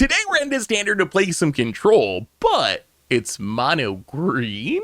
Today we're into standard to play some control, but it's mono green?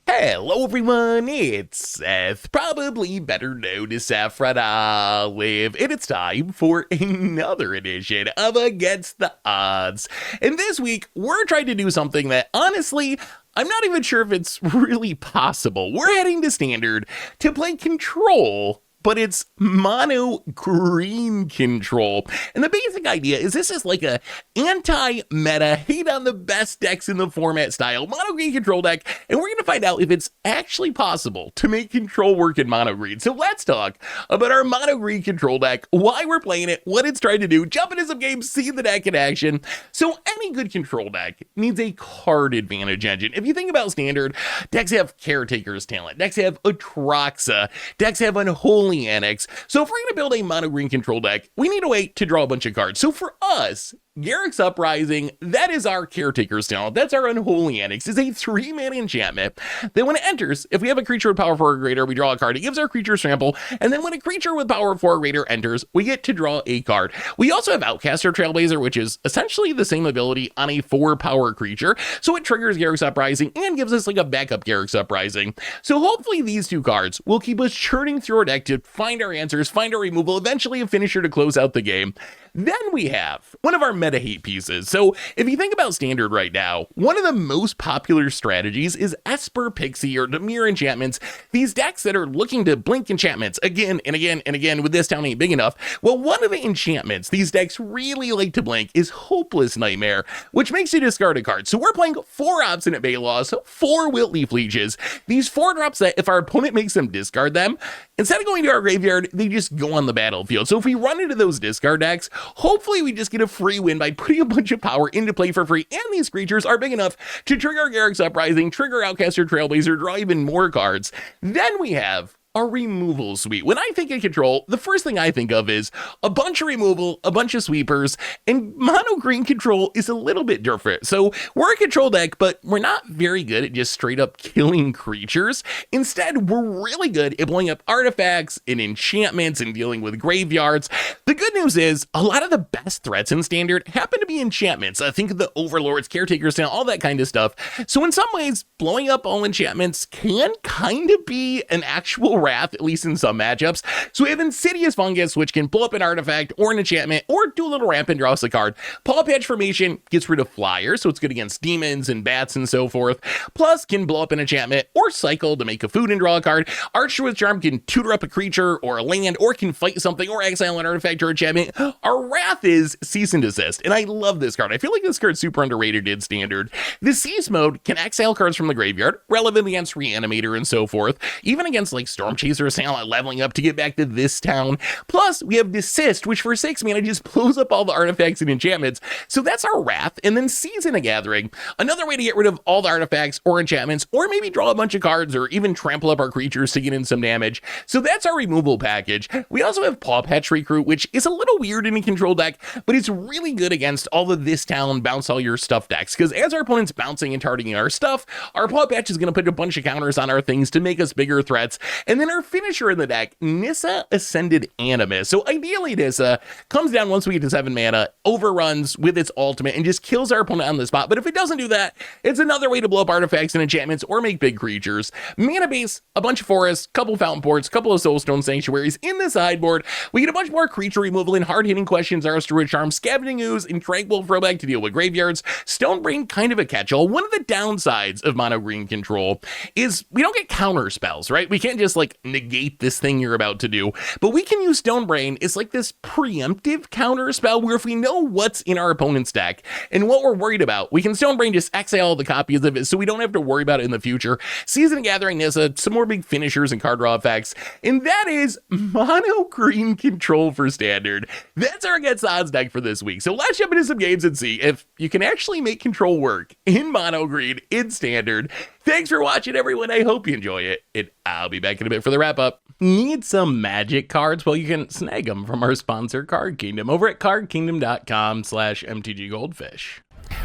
Hello everyone, it's Seth, probably better known as Saffron Olive, and it's time for another edition of Against the Odds. And this week, we're trying to do something that, honestly, I'm not even sure if it's really possible. We're heading to standard to play control, but it's mono green control. And the basic idea is this is like a anti-meta, hate on the best decks in the format style mono green control deck, and we're gonna find out if it's actually possible to make control work in mono green. So let's talk about our mono green control deck, why we're playing it, what it's trying to do, jump into some games, see the deck in action. So any good control deck needs a card advantage engine. If you think about standard, decks have Caretaker's Talent, decks have Atraxa, decks have Unholy Annex. So if we're going to build a mono green control deck, we need a way to draw a bunch of cards. So for us, Garruk's Uprising, that is our Caretaker's Talent. That's our Unholy Annex. It's a 3-mana enchantment that when it enters, if we have a creature with power 4 or greater, we draw a card. It gives our creature trample, and then when a creature with power 4 or greater enters, we get to draw a card. We also have Outcaster Trailblazer, which is essentially the same ability on a 4-power creature, so it triggers Garruk's Uprising and gives us like a backup Garruk's Uprising. So hopefully these two cards will keep us churning through our deck to find our answers, find our removal, eventually a finisher to close out the game. Then we have one of our meta hate pieces. So if you think about standard right now, one of the most popular strategies is Esper Pixie or Dimir enchantments, these decks that are looking to blink enchantments again and again and again with this town ain't big enough. Well, one of the enchantments these decks really like to blink is Hopeless Nightmare, which makes you discard a card. So we're playing 4 Obstinate Baylaws, 4 Wiltleaf Leeches, these 4 drops that if our opponent makes them discard them, instead of going to our graveyard, they just go on the battlefield. So if we run into those discard decks, hopefully we just get a free win by putting a bunch of power into play for free, and these creatures are big enough to trigger Garruk's Uprising, trigger Outcaster Trailblazer, draw even more cards. Then we have our removal suite. When I think of control, the first thing I think of is a bunch of removal, a bunch of sweepers, and mono green control is a little bit different. So we're a control deck, but we're not very good at just straight up killing creatures. Instead, we're really good at blowing up artifacts and enchantments and dealing with graveyards. The good news is a lot of the best threats in standard happen to be enchantments. I think of the Overlords, Caretakers, all that kind of stuff. So in some ways, blowing up all enchantments can kind of be an actual wrath, at least in some matchups. So we have Insidious Fungus, which can blow up an artifact or an enchantment, or do a little ramp and draw us a card. Paw Patch Formation gets rid of flyers, so it's good against demons and bats and so forth. Plus, can blow up an enchantment or cycle to make a food and draw a card. Archwith Charm can tutor up a creature or a land, or can fight something or exile an artifact or enchantment. Our wrath is Cease and Desist, and I love this card. I feel like this card's super underrated in standard. The Cease mode can exile cards from the graveyard, relevant against Reanimator and so forth, even against like Storm Chaser Assailant leveling up to get back to this town. Plus, we have Desist, which for 6 mana just blows up all the artifacts and enchantments. So that's our wrath. And then Season of Gathering, another way to get rid of all the artifacts or enchantments, or maybe draw a bunch of cards or even trample up our creatures to get in some damage. So that's our removal package. We also have Paw Patch Recruit, which is a little weird in a control deck, but it's really good against all of this town bounce all your stuff decks, because as our opponent's bouncing and targeting our stuff, our Paw Patch is going to put a bunch of counters on our things to make us bigger threats. And then our finisher in the deck, Nissa Ascended Animus. So ideally Nissa comes down once we get to 7 mana, overruns with its ultimate, and just kills our opponent on the spot. But if it doesn't do that, it's another way to blow up artifacts and enchantments or make big creatures. Mana base, a bunch of forests, couple fountain ports, couple of soulstone sanctuaries. In the sideboard, we get a bunch more creature removal and hard-hitting questions, Zara's Druid Charm, Scavenging Ooze, and Tranquil Throwback to deal with graveyards. Stonebrain, kind of a catch-all. One of the downsides of mono green control is we don't get counter spells, right? We can't just like negate this thing you're about to do, but we can use Stonebrain as like this preemptive counter spell where if we know what's in our opponent's deck and what we're worried about, we can Stonebrain just exile all the copies of it so we don't have to worry about it in the future. Season of Gathering Nissa, some more big finishers and card draw effects, and that is mono green control for standard. That's our Against the Odds deck for this week. So let's jump into some games and see if you can actually make control work in mono green in standard. Thanks for watching, everyone. I hope you enjoy it, and I'll be back in a bit for the wrap up. Need some magic cards? Well, you can snag them from our sponsor, Card Kingdom, over at cardkingdom.com/mtggoldfish.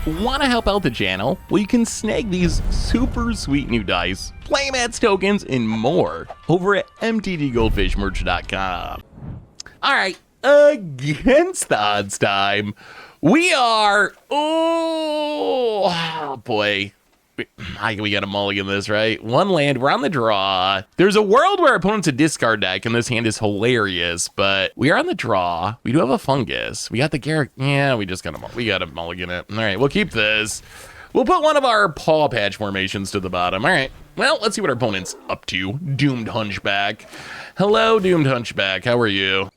Want to help out the channel? Well, you can snag these super sweet new dice, playmats, tokens, and more over at mtggoldfishmerch.com. All right, against the odds time. We are, oh boy. We got a mulligan this, right? One land, we're on the draw. There's a world where our opponent's a discard deck, and this hand is hilarious, but we are on the draw. We do have a fungus. We got the Garruk. Yeah, we gotta mulligan it. All right, we'll keep this. We'll put one of our paw patch formations to the bottom. All right, well, let's see what our opponent's up to. Doomed Hunchback. Hello, Doomed Hunchback. How are you?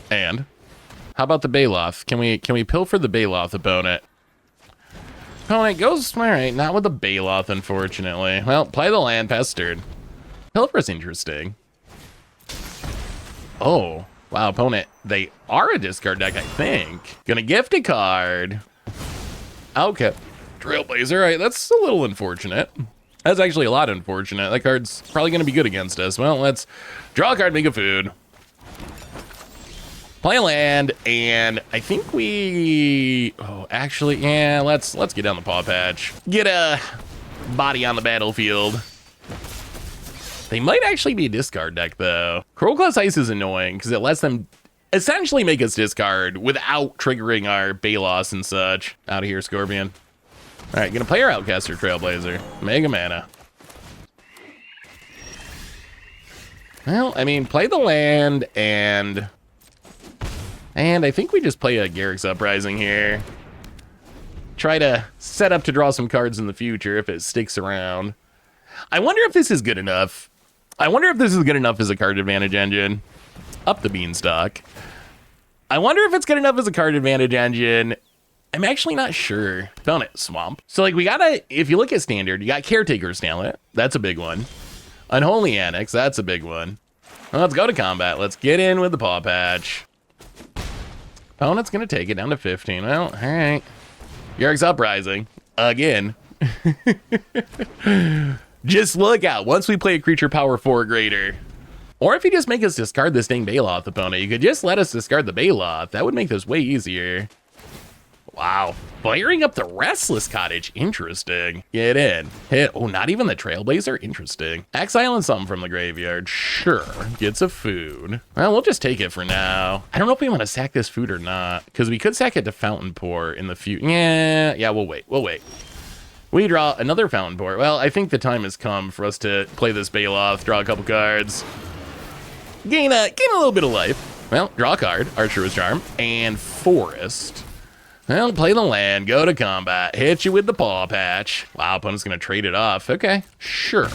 And how about the Baloth? Can we pilfer the Baloth opponent? Opponent goes, all right, not with the Baloth, unfortunately. Well, play the land, pass turn. Pilfer's interesting. Oh, wow, opponent. They are a discard deck, I think. Gonna gift a card. Okay. Trailblazer, all right, that's a little unfortunate. That's actually a lot unfortunate. That card's probably gonna be good against us. Well, let's draw a card, make a food. Play a land, and I think we, oh, actually, yeah, let's get down the paw patch. Get a body on the battlefield. They might actually be a discard deck, though. Crow-Claw's Ice is annoying, because it lets them essentially make us discard without triggering our Baloths and such. Out of here, Scorpion. All right, gonna play our Outcaster Trailblazer. Mega mana. Well, I mean, play the land, and I think we just play a Garruk's Uprising here. Try to set up to draw some cards in the future if it sticks around. I wonder if this is good enough. I wonder if this is good enough as a card advantage engine. Up the beanstalk. I wonder if it's good enough as a card advantage engine. I'm actually not sure. Found it, Swamp. So, like, we gotta, if you look at Standard, you got Caretaker's Talent. That's a big one. Unholy Annex, that's a big one. Well, let's go to combat. Let's get in with the paw patch. Opponent's gonna take it down to 15. Well, all right. Garruk's Uprising again. Just look out. Once we play a creature power 4 or greater, or if you just make us discard this dang Baloth opponent, you could just let us discard the Baloth. That would make this way easier. Wow. Firing up the Restless Cottage. Interesting. Get in. Hit. Oh, not even the Trailblazer? Interesting. Exiling something from the graveyard. Sure. Gets a food. Well, we'll just take it for now. I don't know if we want to sack this food or not, because we could sack it to Fountain Pour in the future. Yeah, we'll wait. We'll wait. We draw another Fountain Pour. Well, I think the time has come for us to play this Baloth, draw a couple cards, gain a little bit of life. Well, draw a card, Archer's Charm, and Forest. Well, play the land, go to combat, hit you with the paw patch. Wow, opponent's gonna trade it off. Okay, sure.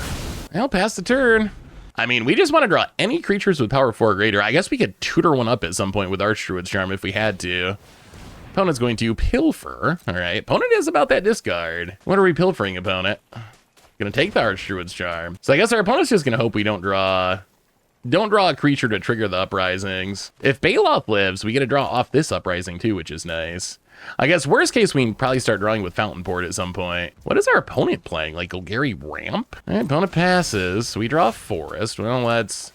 Well, pass the turn. I mean, we just want to draw any creatures with power 4 or greater. I guess we could tutor one up at some point with Archdruid's Charm if we had to. Opponent's going to pilfer. All right, opponent is about that discard. What are we pilfering, opponent? Gonna take the Archdruid's Charm. So I guess our opponent's just gonna hope we don't draw a creature to trigger the Uprisings. If Baloth lives, we get to draw off this Uprising too, which is nice. I guess worst case, we can probably start drawing with Fountain Port at some point. What is our opponent playing? Like Golgari Ramp? All right, opponent passes. So we draw a Forest. Well, let's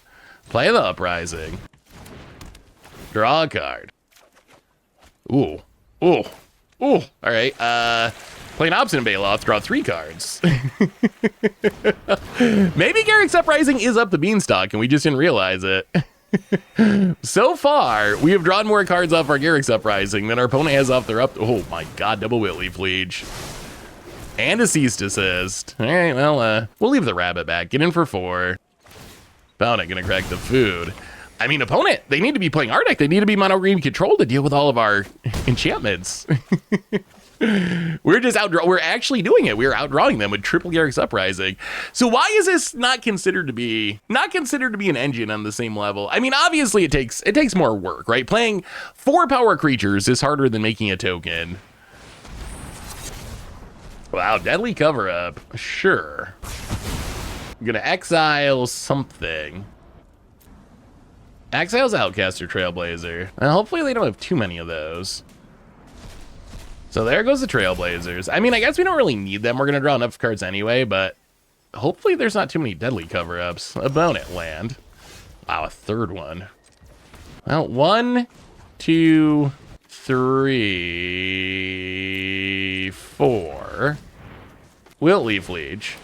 play the Uprising. Draw a card. Ooh. Ooh. Ooh. All right. Play an Obstinate Baloth. Draw 3 cards. Maybe Garruk's Uprising is up the beanstalk and we just didn't realize it. So far, we have drawn more cards off our Garruk's Uprising than our opponent has off their up. Oh my god, double Whitleaf Leech. And a Cease Desist. All right, well, we'll leave the rabbit back. Get in for 4. Opponent gonna crack the food. I mean, opponent, they need to be playing our deck. They need to be mono green control to deal with all of our enchantments. We're just we're actually doing it. We're outdrawing them with triple Garruk's Uprising. So why is this not considered to be an engine on the same level? I mean, obviously it takes more work, right? Playing 4 power creatures is harder than making a token. Wow, Deadly Cover-Up. Sure. I'm gonna exile something. Exile's Outcaster Trailblazer. And hopefully they don't have too many of those. So there goes the Trailblazers. I mean, I guess we don't really need them. We're going to draw enough cards anyway, but hopefully there's not too many Deadly Cover-Ups. Opponent land. Wow, a third one. Well, 1, 2, 3, 4. Wiltleaf Leech.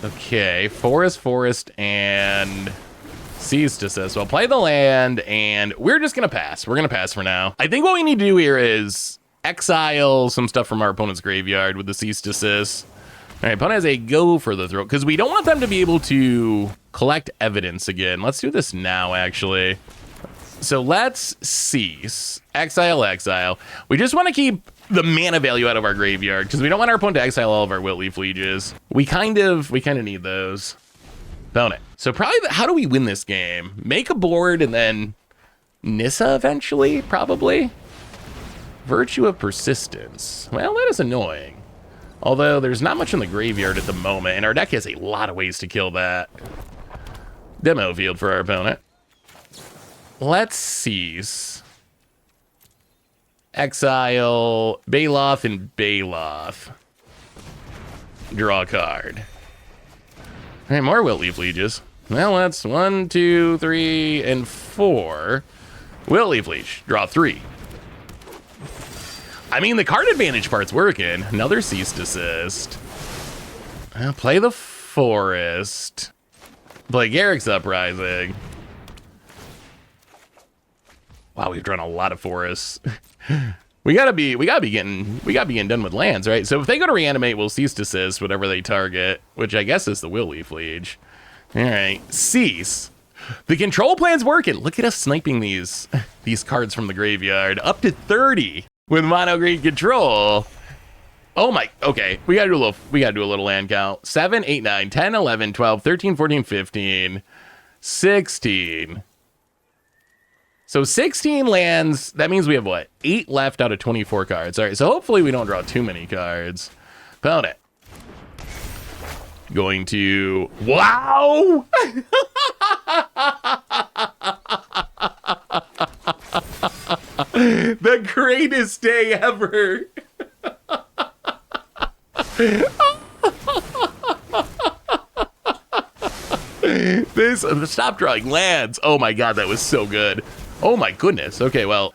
Okay, forest, and Cease Desist. So I'll play the land, and we're just gonna pass. We're gonna pass for now. I think what we need to do here is exile some stuff from our opponent's graveyard with the Cease Desist. All right, opponent has a go for the throat, because we don't want them to be able to collect evidence again. Let's do this now, actually. So let's cease, exile. We just want to keep the mana value out of our graveyard, because we don't want our opponent to exile all of our Wiltleaf Lieges. We kind of need those. Opponent. So probably, how do we win this game? Make a board and then Nissa eventually, probably. Virtue of Persistence. Well, that is annoying. Although there's not much in the graveyard at the moment, and our deck has a lot of ways to kill that. Demo field for our opponent. Let's cease. Exile Baloth and Baloth. Draw a card. All right, more Wiltleaf Lieges. Well, that's 1, 2, 3, and 4. Wiltleaf Liege. Draw 3. I mean, the card advantage part's working. Another Cease Desist. I'll play the forest. Play Garruk's Uprising. Wow, we've drawn a lot of forests. we gotta be getting done with lands, right? So if they go to reanimate, we'll Cease Desist whatever they target, which I guess is the Wiltleaf Liege. All right, cease. The control plan's working. Look at us sniping these cards from the graveyard up to 30. With mono green control. Oh my, okay. We gotta do a little land count. 7, 8, 9, 10, 11, 12, 13, 14, 15, 16. So 16 lands, that means we have what? 8 left out of 24 cards. All right, so hopefully we don't draw too many cards. Opponent. Going to, wow! The greatest day ever. Stop drawing lands. Oh my god, that was so good. Oh my goodness. Okay, well,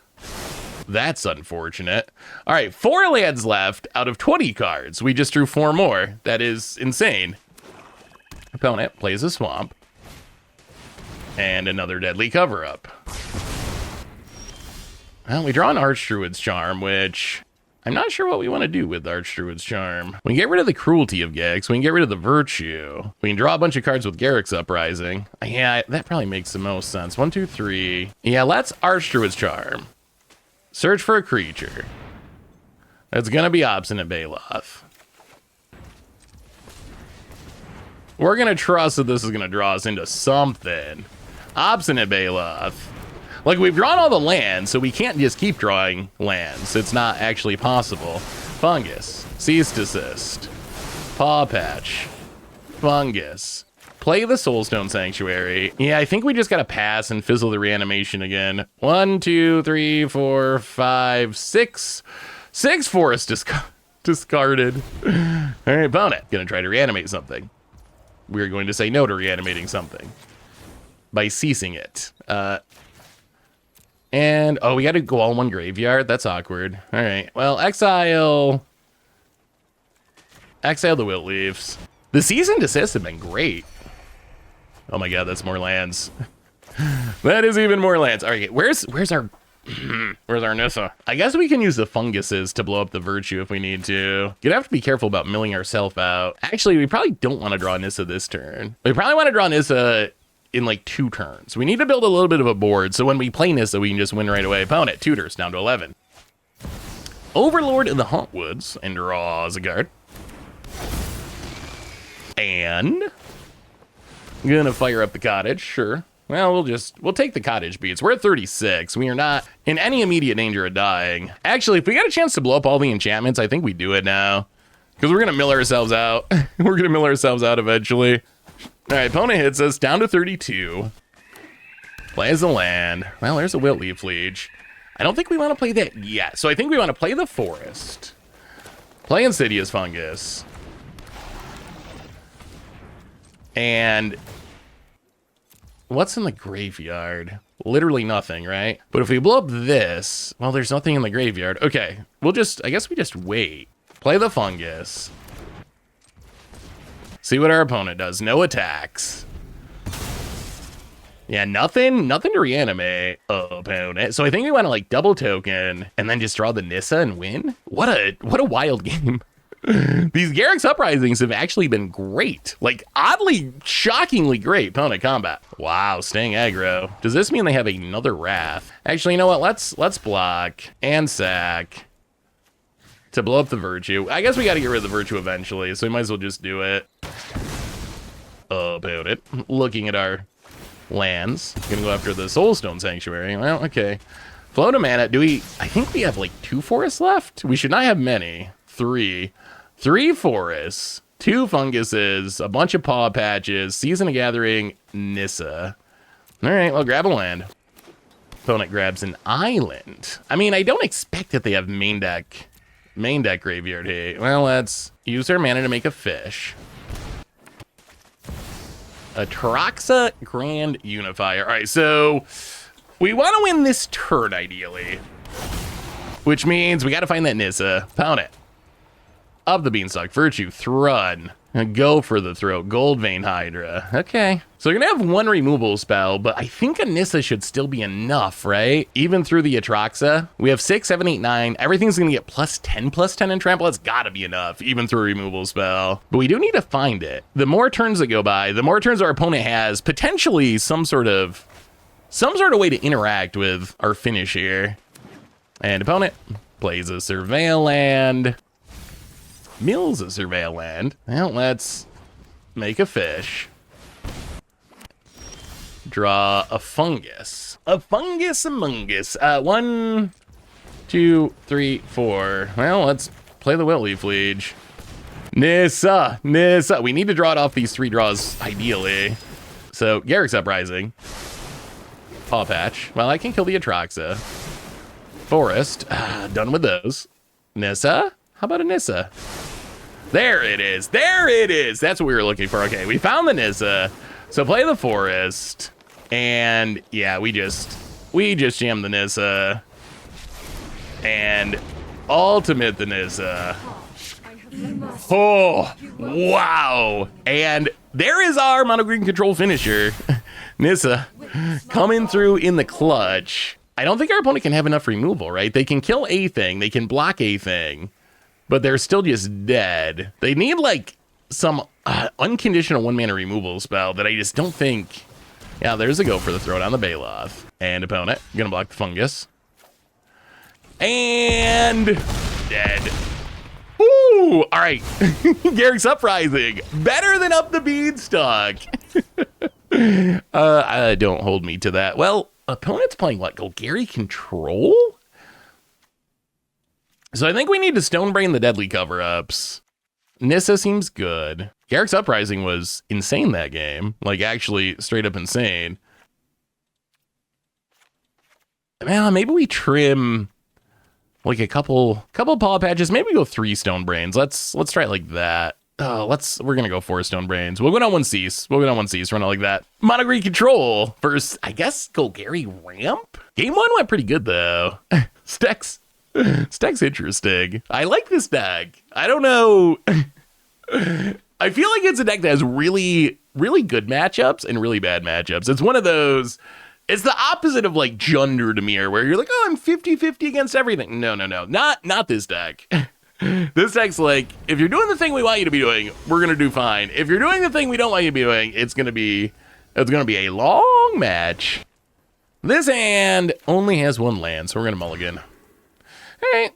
that's unfortunate. All right, 4 lands left out of 20 cards. We just drew 4 more. That is insane. Opponent plays a swamp. And another deadly cover-up. Well, we draw an Archdruid's Charm, which I'm not sure what we want to do with Archdruid's Charm. We can get rid of the Cruelty of Gex. We can get rid of the Virtue. We can draw a bunch of cards with Garruk's Uprising. Yeah, that probably makes the most sense. 1, 2, 3. Yeah, let's Archdruid's Charm. Search for a creature. It's going to be Obstinate Baloth. We're going to trust that this is going to draw us into something. Obstinate Baloth. Like, we've drawn all the lands, so we can't just keep drawing lands. It's not actually possible. Fungus. Cease Desist. Paw Patch. Fungus. Play the Soulstone Sanctuary. Yeah, I think we just gotta pass and fizzle the reanimation again. 1, 2, 3, 4, 5, 6. 6 forest discarded. All right, opponent. Gonna try to reanimate something. We're going to say no to reanimating something by ceasing it. And, oh, we got to go all in one graveyard? That's awkward. All right, well, exile the Wiltleafs. The Cease and Desist have been great. Oh my god, that's more lands. That is even more lands. All right, where's our where's our Nissa? I guess we can use the funguses to blow up the Virtue if we need to. You'd have to be careful about milling ourselves out. Actually, we probably don't want to draw Nissa this turn. We probably want to draw Nissa in like 2 turns. We need to build a little bit of a board, so when we play Nissa, we can just win right away. Opponent, tutors, down to 11. Overlord in the Hauntwoods, and draws a card. And I'm gonna fire up the cottage, sure. Well, we'll take the cottage beats. We're at 36. We are not in any immediate danger of dying. Actually, if we got a chance to blow up all the enchantments, I think we do it now. Because we're gonna mill ourselves out. We're gonna mill ourselves out eventually. All right, opponent hits us down to 32. Plays the land. Well, there's a Wiltleaf Liege. I don't think we want to play that yet. So I think we want to play the forest. Play Insidious Fungus. And what's in the graveyard? Literally nothing, right? But if we blow up this, well, there's nothing in the graveyard. Okay, I guess we just wait. Play the fungus. See what our opponent does. No attacks. Yeah, nothing to reanimate opponent. So I think we want to like double token and then just draw the Nissa and win. What a wild game. These Garruk's Uprisings have actually been great. Like oddly, shockingly great opponent combat. Wow, staying aggro. Does this mean they have another Wrath? Actually, you know what? Let's block and sack to blow up the Virtue. I guess we got to get rid of the Virtue eventually, so we might as well just do it. Opponent. Looking at our lands. Gonna go after the Soulstone Sanctuary. Well, okay. Flow to mana. I think we have like 2 forests left? We should not have many. 3 forests, 2 funguses, a bunch of paw patches, Season of Gathering, Nissa. All right, well, grab a land. Opponent grabs an island. I mean, I don't expect that they have main deck graveyard here. Well, let's use our mana to make a fish. Atraxa Grand Unifier. All right, so we want to win this turn, ideally. Which means we got to find that Nissa. Opponent. Up the Beanstalk, Virtue, Thrun, go for the throat, Goldvein Hydra. Okay, so you're gonna have 1 removal spell, but I think a Nissa should still be enough, right? Even through the Atraxa, we have 6, 7, 8, 9. Everything's gonna get +10 in trample. That's gotta be enough, even through a removal spell. But we do need to find it. The more turns that go by, the more turns our opponent has potentially some sort of way to interact with our finish here. And opponent plays a Surveil land. Mills a Surveil land. Well, let's make a fish. Draw a fungus. A fungus among us. 1, 2, 3, 4. Well, let's play the Wiltleaf Liege. Nissa. We need to draw it off these 3 draws, ideally. So, Garruk's Uprising. Paw Patch. Well, I can kill the Atraxa. Forest. Done with those. Nissa? How about a Nissa? There it is. That's what we were looking for. Okay, we found the Nissa. So play the Forest. And yeah, we just jammed the Nissa. And ultimate the Nissa. Oh, wow. And there is our mono green control finisher. Nissa coming through in the clutch. I don't think our opponent can have enough removal, right? They can kill a thing. They can block a thing. But they're still just dead. They need like some unconditional 1-mana removal spell that I just don't think. Yeah, there's a go for the throw down the Baloth. And opponent, gonna block the fungus. And dead. Ooh, all right. Garruk's Uprising, better than Up the Beanstalk. Don't hold me to that. Well, opponent's playing what? Golgari Control? So I think we need to Stonebrain the Deadly cover-ups. Nissa seems good. Garruk's Uprising was insane that game. Like, actually, straight up insane. Man, maybe we trim, like, a couple paw patches. Maybe go 3 Stonebrains. Let's try it like that. We're gonna go 4 Stonebrains. We'll go down 1 Cease. Run it like that. Mono Green Control versus, I guess, Golgari Ramp? Game 1 went pretty good, though. Steck's interesting. I like this deck. I don't know. I feel like it's a deck that has really, really good matchups and really bad matchups. It's one of those, it's the opposite of like Junder Dimir, where you're like, oh, I'm 50-50 against everything. No. Not this deck. This deck's like, if you're doing the thing we want you to be doing, we're going to do fine. If you're doing the thing we don't want you to be doing, it's going to be a long match. This hand only has 1 land, so we're going to mulligan. All right.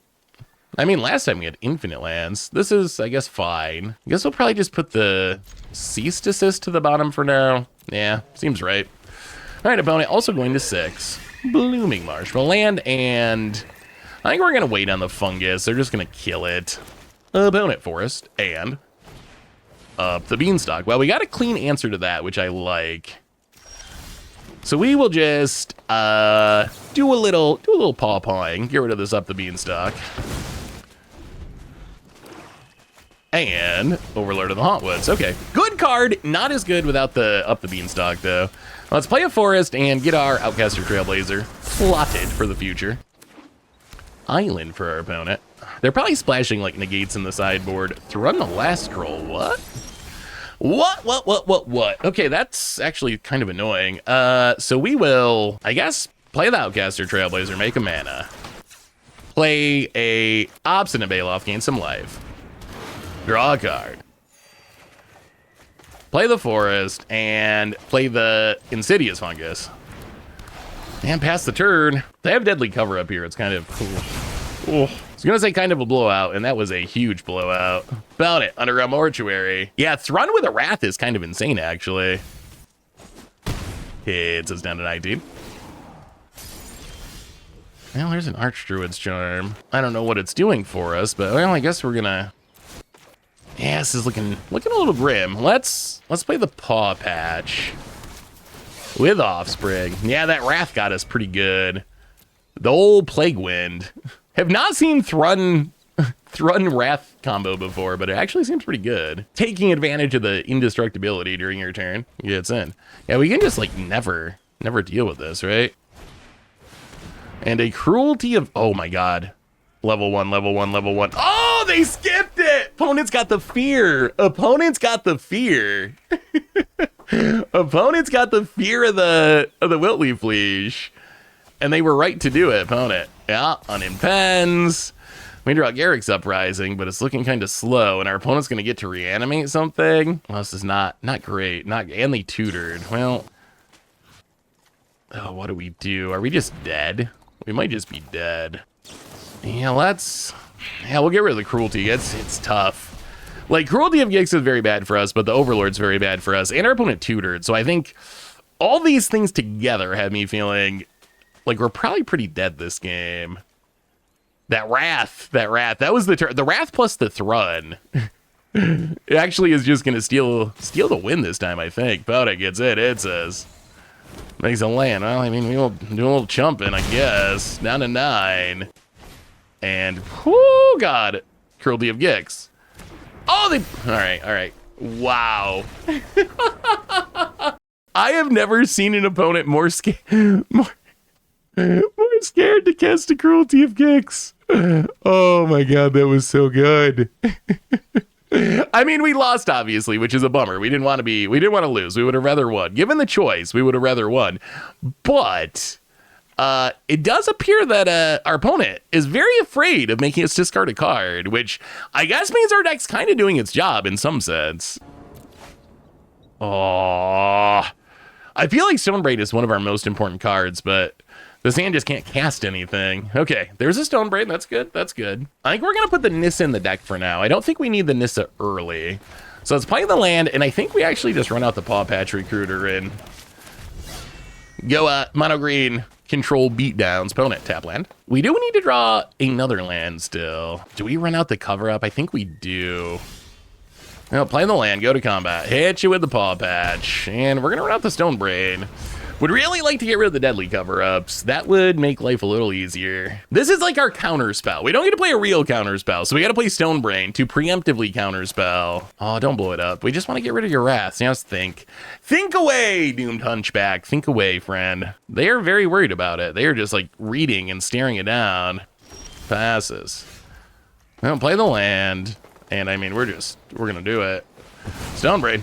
I mean, last time we had infinite lands. This is, I guess, fine. I guess we'll probably just put the Cease Desist to the bottom for now. Yeah, seems right. All right, opponent also going to 6. Blooming Marshmallow land, and I think we're going to wait on the fungus. They're just going to kill it. Opponent Forest, and Up the Beanstalk. Well, we got a clean answer to that, which I like. So we will just do a little paw-pawing. Get rid of this Up the Beanstalk. And Overlord of the Hauntwoods. Okay, good card. Not as good without the Up the Beanstalk, though. Let's play a Forest and get our Outcaster Trailblazer plotted for the future. Island for our opponent. They're probably splashing like negates in the sideboard. Thrun the Last Scroll. What? What? Okay, that's actually kind of annoying. So we will, I guess, play the Outcaster Trailblazer, make a mana. Play a Obstinate Baloth, gain some life. Draw a card. Play the Forest, and play the Insidious Fungus. And pass the turn. They have Deadly Cover up here. It's kind of cool. Oh. I was gonna say kind of a blowout, and that was a huge blowout. About it, Underground Mortuary. Yeah, Thrun with a Wrath is kind of insane, actually. Hits us down to 19. Well, there's an Archdruid's Charm. I don't know what it's doing for us, but well, I guess we're gonna. Yeah, this is looking a little grim. Let's play the Paw Patch with Offspring. Yeah, that Wrath got us pretty good. The old Plague Wind. Have not seen Thrun Wrath combo before, but it actually seems pretty good. Taking advantage of the indestructibility during your turn gets in. Yeah, we can just like never deal with this, right? And a Cruelty of, oh my god. Level 1. Oh, they skipped it! Opponents got the fear. Opponents got the fear of the Wiltleaf Leash. And they were right to do it, opponent. Yeah, unimpens. We draw Garruk's Uprising, but it's looking kind of slow, and our opponent's going to get to reanimate something. Well, this is not great. And they tutored. Well, oh, what do we do? Are we just dead? We might just be dead. Yeah, we'll get rid of the Cruelty. It's tough. Like, Cruelty of Gix is very bad for us, but the Overlord's very bad for us, and our opponent tutored. So I think all these things together have me feeling like we're probably pretty dead this game. That Wrath, that was the Wrath plus the Thrun. It actually is just gonna steal the win this time, I think. Bowda gets it. It says makes a land. Well, I mean, we'll do a little chumping, I guess. Down to 9, and whoo, god, Cruelty of Gix. Oh, all right. Wow. I have never seen an opponent more scared to cast a Cruelty of Gix. Oh my god, that was so good. I mean, we lost, obviously, which is a bummer. We didn't want to lose. We would have rather won. Given the choice, we would have rather won. But it does appear that our opponent is very afraid of making us discard a card, which I guess means our deck's kind of doing its job in some sense. Oh, I feel like Stonebraid is one of our most important cards, but this hand just can't cast anything. Okay, there's a Stonebraid. That's good. That's good. I think we're going to put the Nissa in the deck for now. I don't think we need the Nissa early. So let's play the land, and I think we actually just run out the Paw Patch Recruiter and go mono green, control beatdowns, opponent, tap land. We do need to draw another land still. Do we run out the cover up? I think we do. No, play the land, go to combat, hit you with the Paw Patch, and we're going to run out the Stonebraid. Would really like to get rid of the Deadly cover-ups. That would make life a little easier. This is like our counter spell. We don't get to play a real counter spell, so we got to play Stonebrain to preemptively counter spell. Oh, don't blow it up. We just want to get rid of your wrath. Now let's think. Think away, Doomed Hunchback. Think away, friend. They are very worried about it. They are just like reading and staring it down. Passes. Well, play the land. And I mean, we're gonna do it. Stonebraid.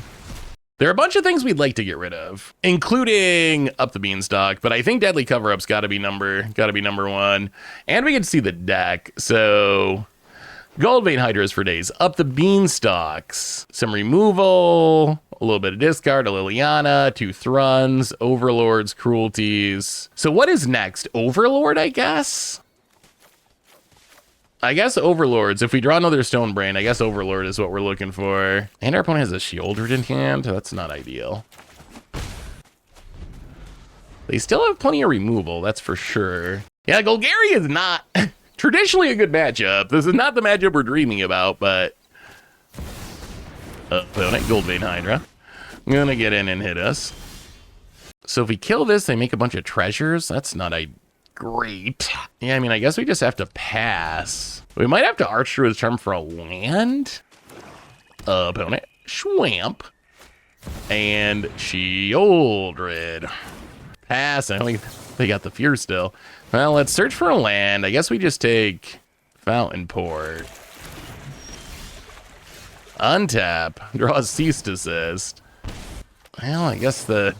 There are a bunch of things we'd like to get rid of, including Up the Beanstalk, but I think Deadly Cover-Up's gotta be number one. And we can see the deck. So Goldvein Hydras for days, Up the Beanstalks, some removal, a little bit of discard, a Liliana, 2 Thruns, Overlords, Cruelties. So what is next? Overlord, I guess? I guess Overlords. If we draw another Stonebrain, I guess Overlord is what we're looking for. And our opponent has a Sheoldred in hand. That's not ideal. They still have plenty of removal, that's for sure. Yeah, Golgari is not traditionally a good matchup. This is not the matchup we're dreaming about, but opponent, Goldvein Hydra. I'm gonna get in and hit us. So if we kill this, they make a bunch of treasures. That's not great. Yeah, I mean, I guess we just have to pass. We might have to Archdruid's Charm for a land. Opponent, Schwamp. And Sheoldred. Pass. I don't think they got the fear still. Well, let's search for a land. I guess we just take Fountain Port. Untap. Draws Cease Desist. Well, I guess the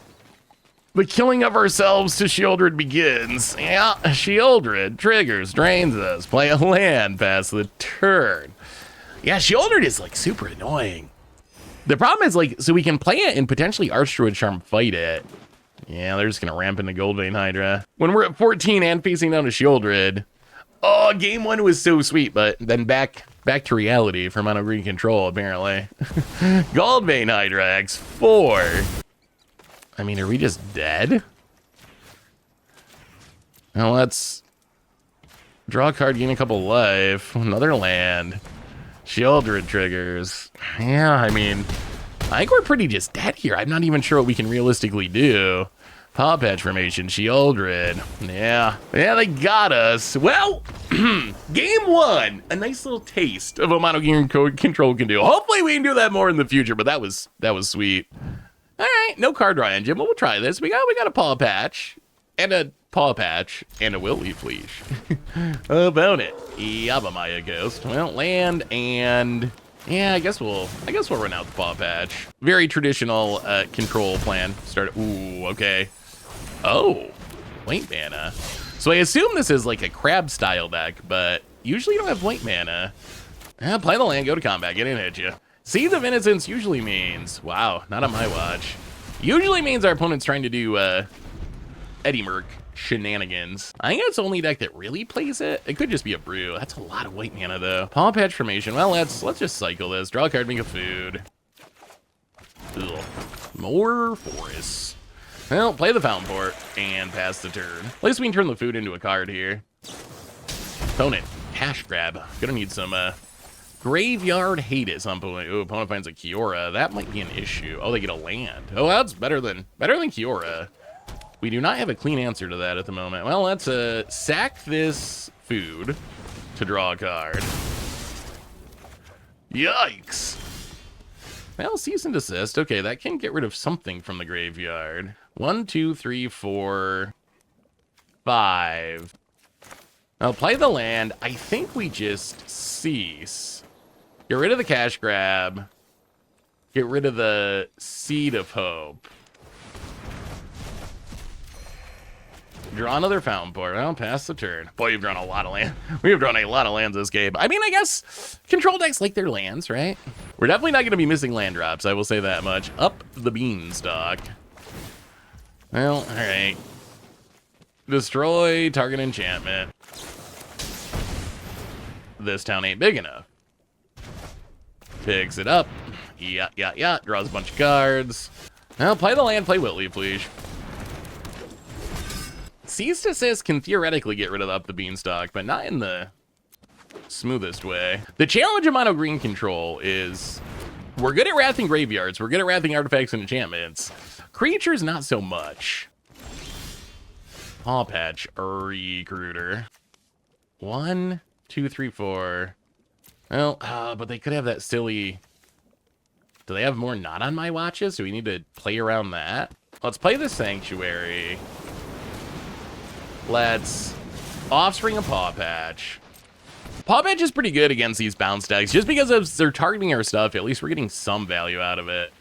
killing of ourselves to Shieldred begins. Yeah, Shieldred triggers, drains us. Play a land, pass the turn. Yeah, Shieldred is like super annoying. The problem is like, so we can play it and potentially Archdruid Charm fight it. Yeah, they're just gonna ramp into Goldvein Hydra. When we're at 14 and facing down to Shieldred. Oh, game 1 was so sweet, but then back to reality for Mono Green control, apparently. Goldvein Hydra X4. I mean, are we just dead? Well, let's draw a card, gain a couple life. Another land. Shieldred triggers. Yeah, I mean, I think we're pretty just dead here. I'm not even sure what we can realistically do. Paw Patch Formation, Shieldred. Yeah, they got us. Well, game 1, a nice little taste of what Mono Green control can do. Hopefully we can do that more in the future, but that was sweet. All right, no card draw engine, but we'll try this. We got a Paw Patch and a Paw Patch and a Will-Leaf Leash. How about it? Yavimaya Ghost. Well, land and yeah, I guess we'll run out the Paw Patch. Very traditional control plan. Ooh, okay. Oh, white mana. So I assume this is like a crab style deck, but usually you don't have white mana. Play the land, go to combat, get in, hit you. Seeds of Innocence usually means, wow, not on my watch. Usually means our opponent's trying to do Eddie Merc shenanigans. I think that's the only deck that really plays it. It could just be a brew. That's a lot of white mana though. Paw Patch Formation. Well, let's just cycle this. Draw a card, make a food. Ugh. More forests. Well, play the Fountain Port and pass the turn. At least we can turn the food into a card here. Opponent, cash grab. Gonna need some Graveyard Hate at some point. Oh, opponent finds a Kiora. That might be an issue. Oh, they get a land. Oh, that's better than Kiora. We do not have a clean answer to that at the moment. Well, let's sack this food to draw a card. Yikes. Well, Cease and Desist. Okay, that can get rid of something from the graveyard. 1, 2, 3, 4, 5. Now play the land. I think we just cease. Get rid of the cash grab. Get rid of the Seed of Hope. Draw another Fountain Port. Well, pass the turn. Boy, you've drawn a lot of land. We have drawn a lot of lands this game. I mean, I guess control decks like their lands, right? We're definitely not going to be missing land drops. I will say that much. Up the beanstalk. Well, all right. Destroy target enchantment. This town ain't big enough. Picks it up. Yeah. Draws a bunch of cards. Well, play the land, play Will-Leaf Leash. Cease Desist can theoretically get rid of Up the Beanstalk, but not in the smoothest way. The challenge of Mono Green control is we're good at wrathing graveyards. We're good at wrathing artifacts and enchantments. Creatures, not so much. Paw Patch Recruiter. 1, 2, 3, 4. Well, but they could have that silly... Do they have more not on my watches? Do we need to play around that? Let's play the Sanctuary. Let's Offspring of Paw Patch. Paw Patch is pretty good against these bounce decks. Just because of they're targeting our stuff, at least we're getting some value out of it.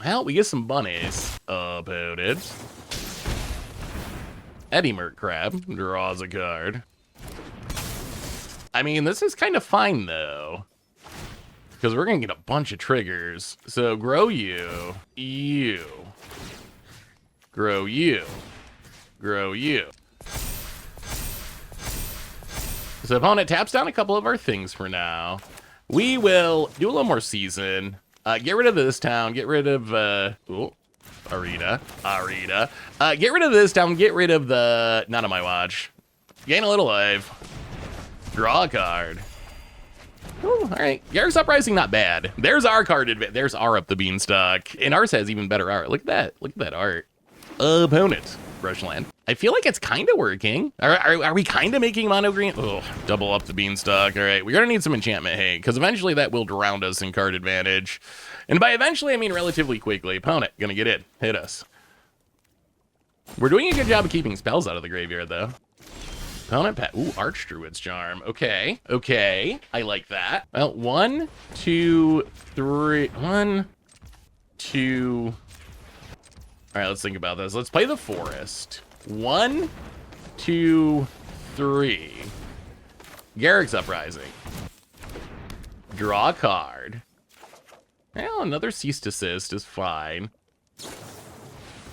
Well, we get some bunnies about it. Eddie Merc Crab draws a card. I mean, this is kind of fine, though. Because we're going to get a bunch of triggers. So, grow you. Grow you. Grow you. So opponent taps down a couple of our things for now. We will do a little more season. Get rid of this town. Get rid of Arita. Get rid of this town. Get rid of the not on my watch. Gain a little life. Draw a card. Ooh, all right. Garruk's Uprising, not bad. There's our card. There's our Up the Beanstalk. And ours has even better art. Look at that. Look at that art. Opponent. Brushland. I feel like it's kind of working. Are we kind of making mono green? Oh, double Up the Beanstalk. All right, we're gonna need some enchantment hate because eventually that will drown us in card advantage. And by eventually, I mean relatively quickly. Opponent, gonna get in. Hit us. We're doing a good job of keeping spells out of the graveyard, though. Opponent ooh, Archdruid's Charm. Okay. Okay. I like that. Well, 1, 2, 3. 1, 2. All right, let's think about this. Let's play the Forest. 1, 2, 3. Garruk's Uprising. Draw a card. Well, another Cease Desist is fine.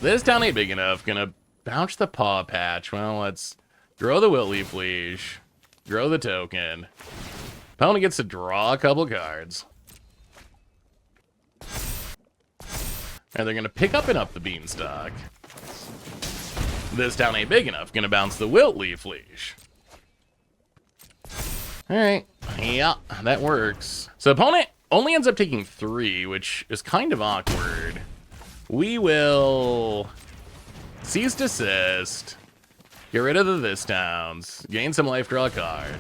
This town ain't big enough. Gonna bounce the Paw Patch. Well, let's grow the Wiltleaf Leash. Grow the token. Opponent gets to draw a couple cards. And they're gonna pick up and up the Beanstalk. This town ain't big enough. Gonna bounce the Wiltleaf Leash. Alright. Yeah, that works. So opponent only ends up taking 3, which is kind of awkward. We will Cease Desist. Get rid of the This Towns. Gain some life, draw a card.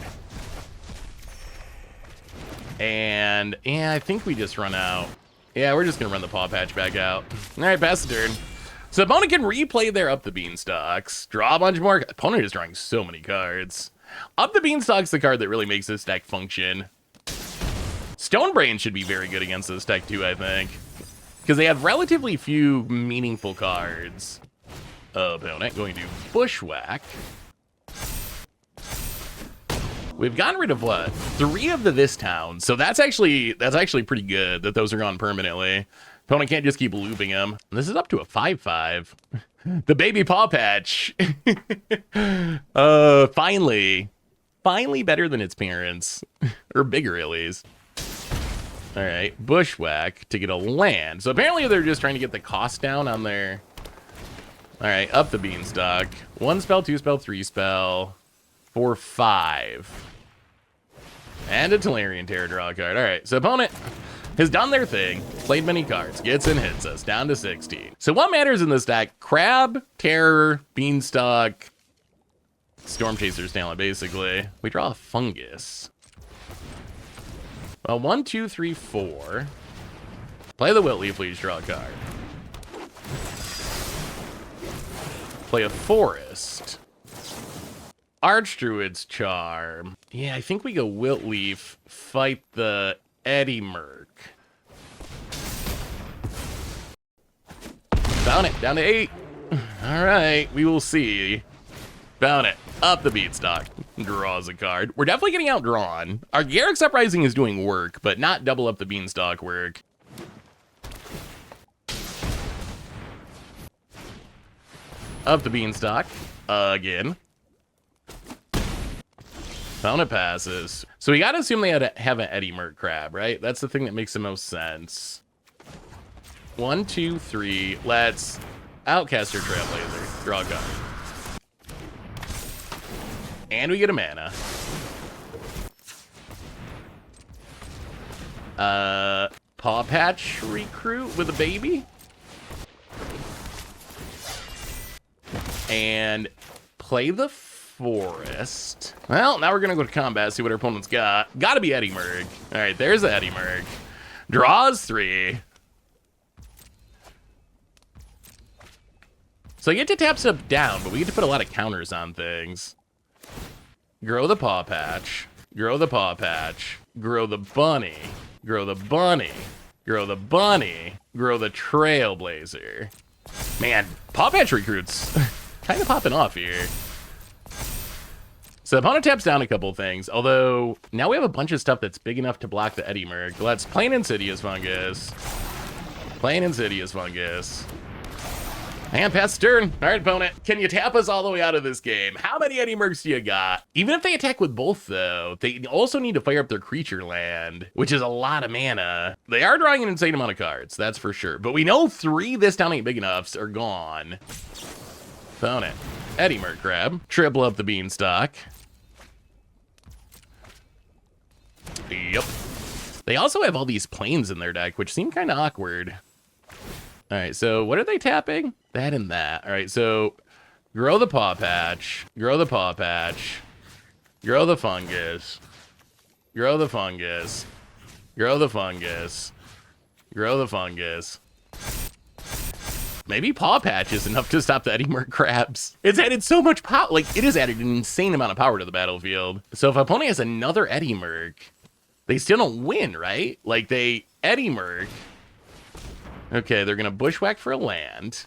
And yeah, I think we just run out. Yeah, we're just gonna run the Paw Patch back out. Alright, pass the turn. So opponent can replay their Up the Beanstalks. Draw a bunch more. Opponent is drawing so many cards. Up the Beanstalk's the card that really makes this deck function. Stonebrain should be very good against this deck too, I think. Because they have relatively few meaningful cards. Opponent going to Bushwhack. We've gotten rid of what? 3 of the This Town. So that's actually pretty good that those are gone permanently. Opponent can't just keep looping them. This is up to a 5/5. The baby Paw Patch. Finally better than its parents. Or bigger at least. All right, Bushwhack to get a land. So apparently they're just trying to get the cost down on their... All right, Up the Beanstalk. 1 spell, 2 spell, 3 spell, 4, 5. And a Tolarian Terror, draw a card. All right, so opponent has done their thing, played many cards, gets and hits us, down to 16. So what matters in this deck? Crab, Terror, Beanstalk, Storm Chaser's talent, basically. We draw a Fungus. Well, 1, 2, 3, 4. Play the Wiltleaf Leash, draw a card. Play a Forest. Archdruid's Charm. Yeah, I think we go Wiltleaf, fight the Eddy Merc. Found it, down to 8. All right, we will see. Found it. Up the Beanstalk. Draws a card. We're definitely getting outdrawn. Our Garruk's Uprising is doing work, but not double Up the Beanstalk work. Up the Beanstalk. Again. Found it passes. So we gotta assume they had to have an Eddy Merc Crab, right? That's the thing that makes the most sense. 1, 2, 3. Let's Outcaster Trailblazer. Draw a card. And we get a mana. Paw Patch Recruit with a baby. And play the Forest. Well, now we're gonna go to combat, see what our opponent's got. Gotta be Eddy Merc. All right, there's the Eddy Merc. Draws 3. So you get to tap stuff down, but we get to put a lot of counters on things. Grow the Paw Patch. Grow the Paw Patch. Grow the Bunny. Grow the Bunny. Grow the Bunny. Grow the Trailblazer. Man, Paw Patch Recruits kind of popping off here. So opponent taps down a couple things, although now we have a bunch of stuff that's big enough to block the Eddy Merc. Let's play an Insidious Fungus. Play an Insidious Fungus. And pass turn. All right, opponent. Can you tap us all the way out of this game? How many Eddy Mercs do you got? Even if they attack with both, though, they also need to fire up their creature land, which is a lot of mana. They are drawing an insane amount of cards, that's for sure. But we know 3 This Town Ain't Big Enoughs are gone. Opponent. Eddy Merc Crab. Triple Up the Beanstalk. Yep. They also have all these planes in their deck, which seem kind of awkward. All right, so what are they tapping? That and that. All right, so grow the Paw Patch, grow the Paw Patch, grow the Fungus, grow the Fungus, grow the Fungus, grow the Fungus. Maybe Paw Patch is enough to stop the Eddie Merc crabs. It's added so much power. Like, it has added an insane amount of power to the battlefield. So if opponent has another Eddie Merc, they still don't win, right? Like, they Eddie Merc. Okay, they're going to Bushwhack for a land.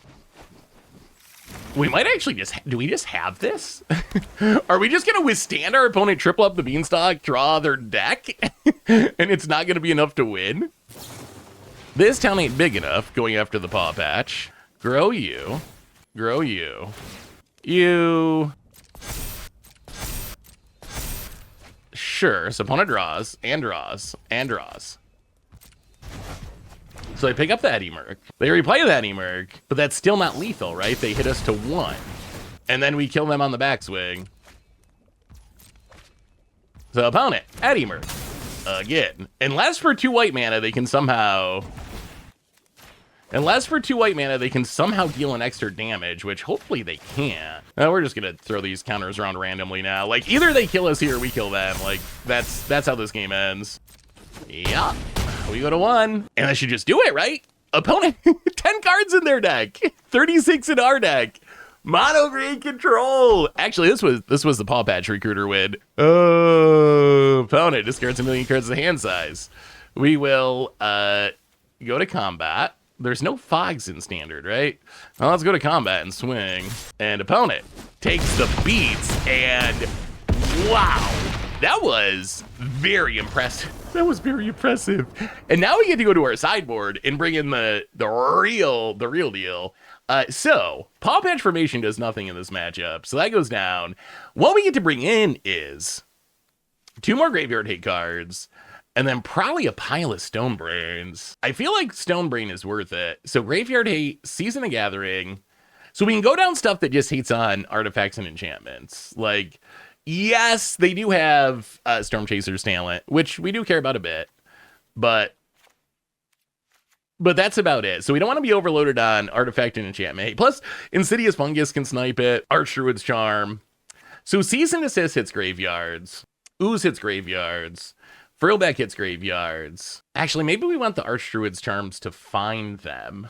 We might actually just... Do we just have this? Are we just going to withstand our opponent triple up the Beanstalk, draw their deck, and it's not going to be enough to win? This town ain't big enough, going after the Paw Patch. Grow you. Grow you. You. Sure, so opponent draws, and draws, and draws. So they pick up the Eddie Merc. They replay the Eddie Merc, but that's still not lethal, right? They hit us to 1. And then we kill them on the backswing. So opponent, Eddie Merc. Again. Unless for 2 white mana, they can somehow... Unless for 2 white mana, they can somehow deal an extra damage, which hopefully they can't. We're just gonna throw these counters around randomly now. Like, either they kill us here or we kill them. Like, that's how this game ends. Yeah. We go to 1. And I should just do it, right? Opponent, 10 cards in their deck. 36 in our deck. Mono green control. Actually, this was the Paw Patch Recruiter win. Oh, opponent discards a million cards of hand size. We will go to combat. There's no fogs in standard, right? Well, let's go to combat and swing. And opponent takes the beats, and wow, that was very impressive. That was very impressive. And now we get to go to our sideboard and bring in the real deal. So Paw Patch Formation does nothing in this matchup, so that goes down. What we get to bring in is 2 more Graveyard Hate cards, and then probably a pile of Stone Brains. I feel like Stone Brain is worth it. So Graveyard Hate, Season of Gathering. So we can go down stuff that just hates on artifacts and enchantments. Like, yes, they do have Storm Chaser's talent, which we do care about a bit. But that's about it. So we don't want to be overloaded on artifact and enchantment. Plus, Insidious Fungus can snipe it. Archdruid's Charm. So Season Assist hits graveyards. Ooze hits graveyards. Frillback hits graveyards. Actually, maybe we want the Archdruid's Charms to find them.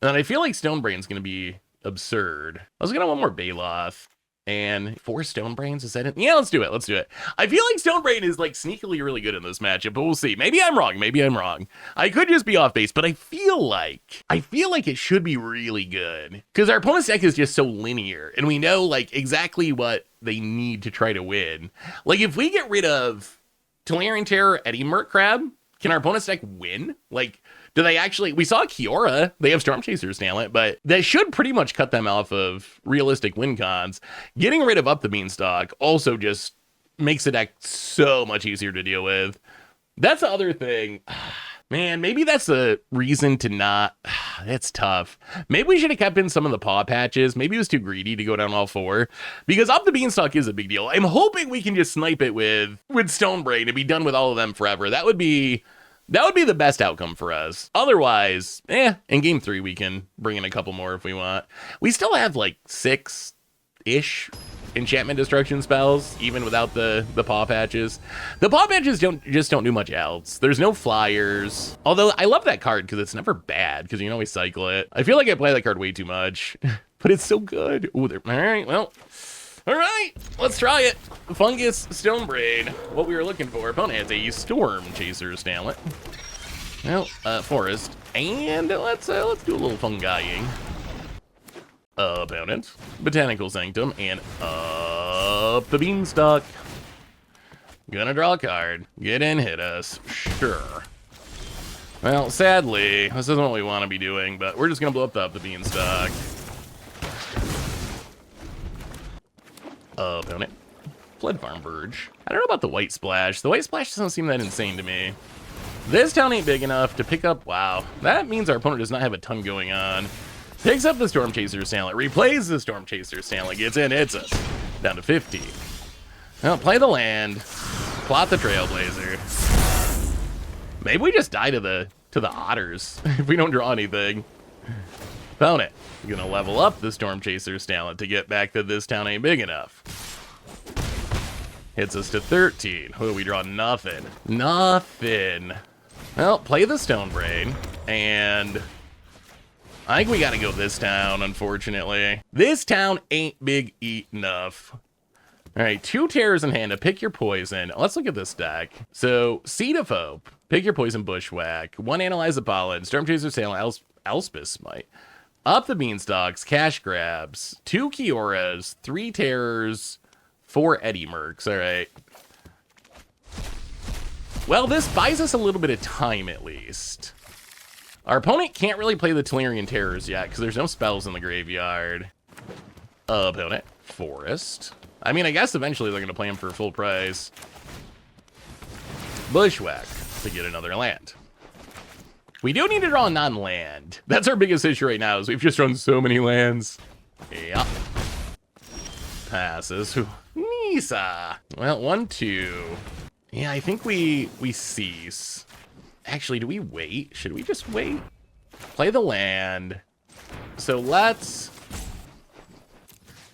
And then I feel like Stone Brain's going to be absurd. I was going to want more Baloth. And 4 Stone Brains, is that it? Yeah, let's do it. Let's do it. I feel like Stone Brain is like sneakily really good in this matchup, but we'll see. Maybe I'm wrong. Maybe I'm wrong. I could just be off base, but I feel like it should be really good because our opponent's deck is just so linear, and we know like exactly what they need to try to win. Like if we get rid of Tolarian Terror, Eddie Merc Crab, can our opponent's deck win? Like, do they actually... We saw Kiora. They have Storm Chaser's talent, but that should pretty much cut them off of realistic win cons. Getting rid of Up the Beanstalk also just makes the deck so much easier to deal with. That's the other thing. Man, maybe that's the reason to not... That's tough. Maybe we should have kept in some of the Paw Patches. Maybe it was too greedy to go down all 4. Because Up the Beanstalk is a big deal. I'm hoping we can just snipe it with Stone Brain and be done with all of them forever. That would be the best outcome for us. Otherwise, in game 3 we can bring in a couple more if we want. We still have like 6-ish enchantment destruction spells, even without the Paw Patches. The Paw Patches don't do much else. There's no flyers. Although I love that card because it's never bad because you can always cycle it. I feel like I play that card way too much, but it's so good. Ooh, all right, well. All right, let's try it. Fungus, Stone Brain. What we were looking for. Opponent has a Storm Chaser's talent. Well, Forest. And let's do a little funguying. Opponent, Botanical Sanctum, and Up the Beanstalk. Gonna draw a card. Get in, hit us. Sure. Well, sadly, this isn't what we want to be doing, but we're just gonna blow up the Beanstalk. Opponent, Flood Farm Verge. I don't know about the White Splash. The White Splash doesn't seem that insane to me. This town ain't big enough to pick up. Wow, that means our opponent does not have a ton going on. Picks up the Storm Chaser's talent, replays the Storm Chaser's talent, gets in, hits us. Down to 50. Well, play the land, plot the Trailblazer. Maybe we just die to the Otters if we don't draw anything. Opponent, gonna level up the Storm Chaser's talent to get back that this town ain't big enough. Hits us to 13. Oh, we draw nothing. Nothing. Well, play the Stone Brain, and I think we gotta go this town, unfortunately. This town ain't big enough. All right, 2 terrors in hand to pick your poison. Let's look at this deck. So, Seed of Hope, pick your poison, Bushwhack. 1 Analyze the Pollen, Stormchaser Sail, Elspeth Smite. Up the Beanstalks, Cash Grabs. 2 Kioras, 3 Terrors, 4 Eddy Mercs. All right. Well, this buys us a little bit of time, at least. Our opponent can't really play the Tolarian Terrors yet, because there's no spells in the graveyard. Opponent, Forest. I mean, I guess eventually they're going to play him for full price. Bushwhack to get another land. We do need to draw a non-land. That's our biggest issue right now, is we've just drawn so many lands. Yeah. Passes. Nissa. Well, 1, 2. Yeah, I think we cease. Actually, do we wait? Should we just wait? Play the land. So let's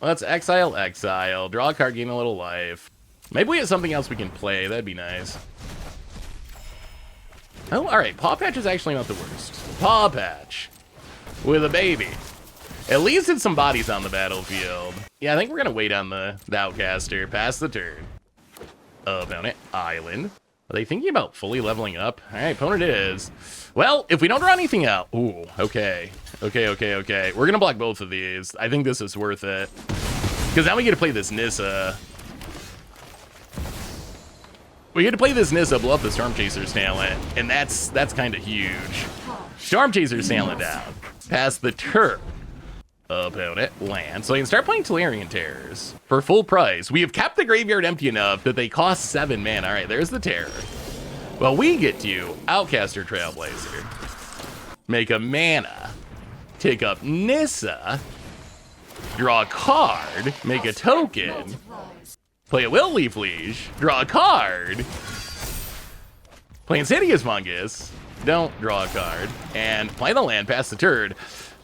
exile, draw a card, gain a little life. Maybe we have something else we can play. That'd be nice. Oh, all right. Paw Patch is actually not the worst. Paw Patch with a baby. At least it's some bodies on the battlefield. Yeah, I think we're gonna wait on the Outcaster. Pass the turn. Opponent, Island. Are they thinking about fully leveling up? All right, opponent is. Well, if we don't draw anything out. Ooh, okay. Okay. We're going to block both of these. I think this is worth it. Because now we get to play this Nissa. We get to play this Nissa, blow up the Stormchaser's talent. And that's kind of huge. Stormchaser's talent down. Pass the turn. Opponent, land. So I can start playing Tolarian Terrors for full price. We have kept the graveyard empty enough that they cost 7 mana. All right, there's the Terror. Well, we get to Outcaster Trailblazer. Make a mana. Take up Nissa. Draw a card. Make a token. Play a Will Leaf Leash. Draw a card. Play Insidious Fungus. Don't draw a card. And play the land, pass the turn.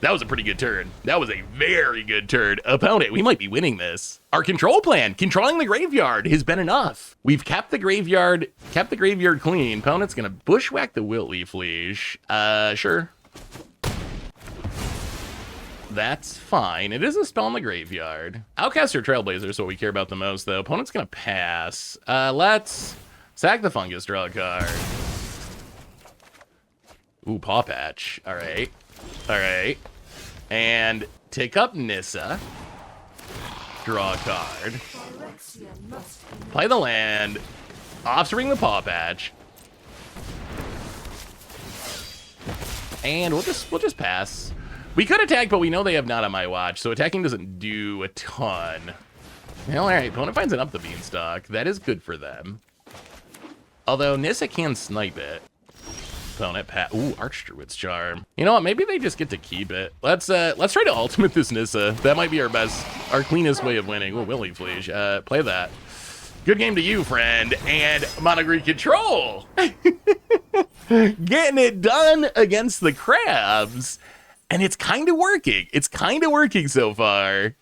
That was a pretty good turn. That was a very good turn. Opponent, we might be winning this. Our control plan, controlling the graveyard, has been enough. We've kept the graveyard clean. Opponent's gonna Bushwhack the Wilt Leaf Leash. Sure. That's fine. It is a spell in the graveyard. Outcaster Trailblazer is what we care about the most, though. Opponent's gonna pass. Let's sack the Fungus, draw a card. Ooh, Paw Patch. All right. And take up Nissa. Draw a card. Play the land. Offspring the Paw Patch. And we'll just pass. We could attack, but we know they have not on my watch, so attacking doesn't do a ton. Well, all right, opponent finds an Up the Beanstalk. That is good for them. Although Nissa can snipe it. Opponent ooh, Archdruid's Charm. You know what? Maybe they just get to keep it. Let's try to ultimate this Nissa. That might be our cleanest way of winning. Ooh, Will Leaf Leash. Play that. Good game to you, friend. And Mono Green Control. Getting it done against the Crabs. And it's kind of working. It's kind of working so far.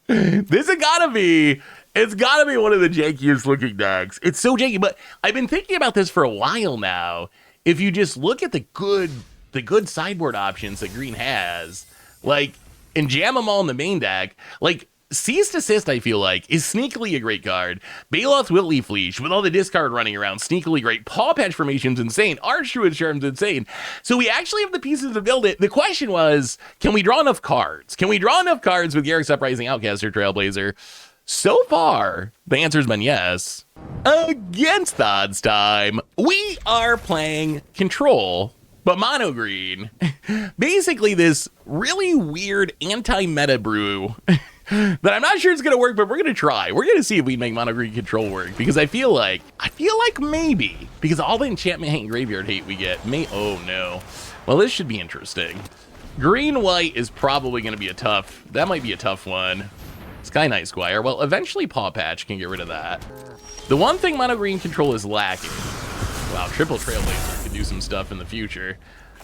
This has gotta be... It's gotta be one of the jankiest looking decks. It's so janky, but I've been thinking about this for a while now. If you just look at the good sideboard options that Green has, like, and jam them all in the main deck, like, Cease Desist, I feel like, is sneakily a great card. Baloth's Wilt Leaf Leash, with all the discard running around, sneakily great. Paw Patch Formation's insane. Archdruid's Charm's insane. So we actually have the pieces to build it. The question was, can we draw enough cards? Can we draw enough cards with Garruk's Uprising, Outcaster Trailblazer? So far, the answer's been yes. Against the odds time, we are playing Control, but mono green. Basically this really weird anti-meta brew that I'm not sure it's gonna work, but we're gonna try. We're gonna see if we can make mono green Control work, because I feel like maybe, because all the enchantment hate and graveyard hate we get oh no. Well, this should be interesting. Green-white is probably gonna be that might be a tough one. Sky Knight Squire. Well, eventually Paw Patch can get rid of that. The one thing Mono Green Control is lacking. Wow, Triple Trailblazer could do some stuff in the future.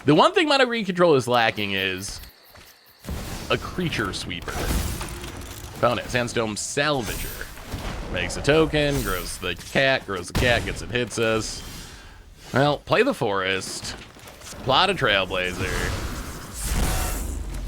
The one thing Mono Green Control is lacking is a creature sweeper. Found it. Sandstorm Salvager. Makes a token, grows the cat, gets it, hits us. Well, play the forest. Plot a Trailblazer.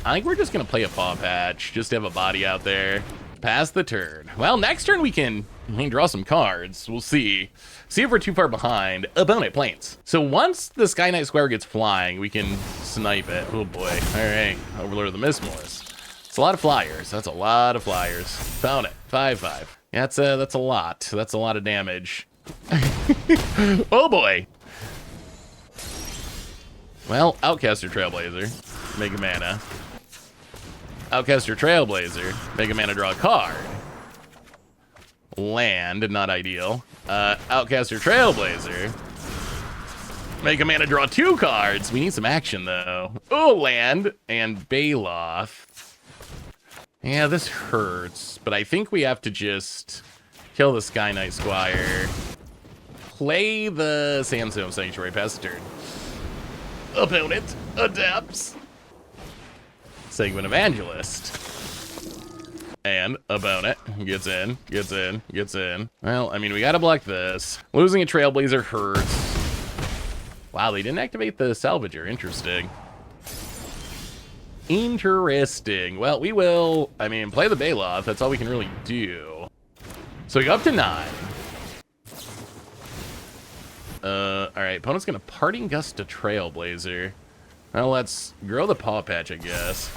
I think we're just going to play a Paw Patch, just to have a body out there. Pass the turn. Well, next turn we can draw some cards. We'll see. See if we're too far behind. Opponent planes. So once the Sky Knight Squire gets flying, we can snipe it. Oh boy. All right. Overlord of the Mistmoors. It's a lot of flyers. That's a lot of flyers. Found it. 5/5. Yeah, that's a lot. That's a lot of damage. Oh boy. Well, Outcaster Trailblazer. Make a mana. Outcaster Trailblazer. Make a mana, draw a card. Land, not ideal. Outcaster Trailblazer. Make a mana, draw 2 cards. We need some action, though. Oh, land and Baloth. Yeah, this hurts, but I think we have to just kill the Sky Knight Squire. Play the Sandstone Sanctuary, pass the turn. Opponent adapts. Sanguine Evangelist. And opponent gets in, gets in, gets in. Well, I mean, we gotta block this. Losing a Trailblazer hurts. Wow, they didn't activate the Salvager. Interesting. Interesting. Well, we will, I mean, play the Baloth. That's all we can really do. So we go up to 9. All right, opponent's gonna Parting Gust to Trailblazer. Well, let's grow the Paw Patch, I guess.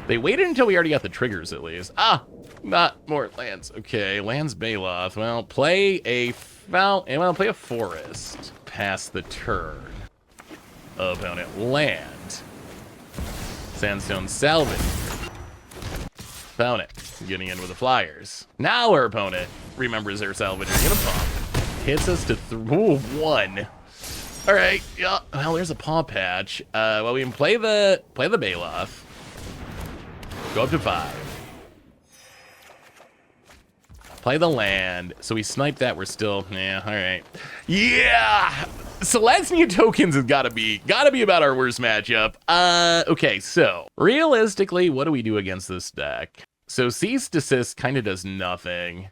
They waited until we already got the triggers, at least. Ah, not more lands. Okay, lands Baloth. Well, play a fountain. Well, play a forest. Pass the turn. Opponent land. Sandstone Salvage. Found it. Getting in with the flyers. Now our opponent remembers their Salvager. Gonna pump. Hits us to 1. All right. Yeah. Well, there's a Paw Patch. Well, we can play the Baloth. Go up to 5. Play the land. So we snipe that. We're still, yeah, all right. Yeah. Select new tokens has gotta be about our worst matchup. Okay, so realistically, what do we do against this deck? So Cease Desist kind of does nothing.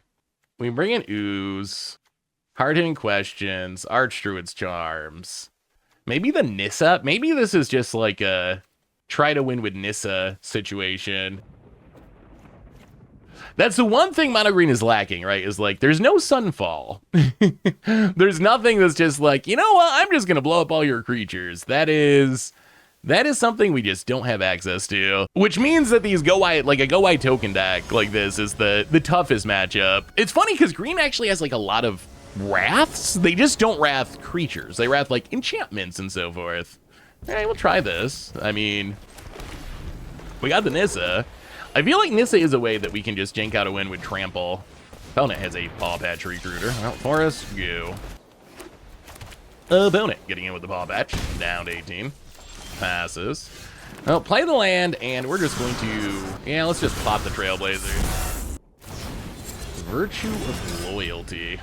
We bring in Ooze, Hard-Hitting Questions, Archdruid's Charms. Maybe the Nissa? Maybe this is just like a try to win with Nissa situation. That's the one thing Mono Green is lacking, right? Is like, there's no Sunfall. There's nothing that's just like, you know what? I'm just going to blow up all your creatures. That is something we just don't have access to. Which means that these like a Go White token deck like this is the toughest matchup. It's funny because green actually has like a lot of wraths. They just don't wrath creatures. They wrath like enchantments and so forth. All right, we'll try this. I mean, we got the Nissa. I feel like Nissa is a way that we can just jank out a win with Trample. Opponent has a Paw Patch Recruiter. Well, Forest, go. Opponent getting in with the Paw Patch. Down to 18. Passes. Well, play the land, and we're just going to... Yeah, let's just pop the Trailblazer. Virtue of Loyalty.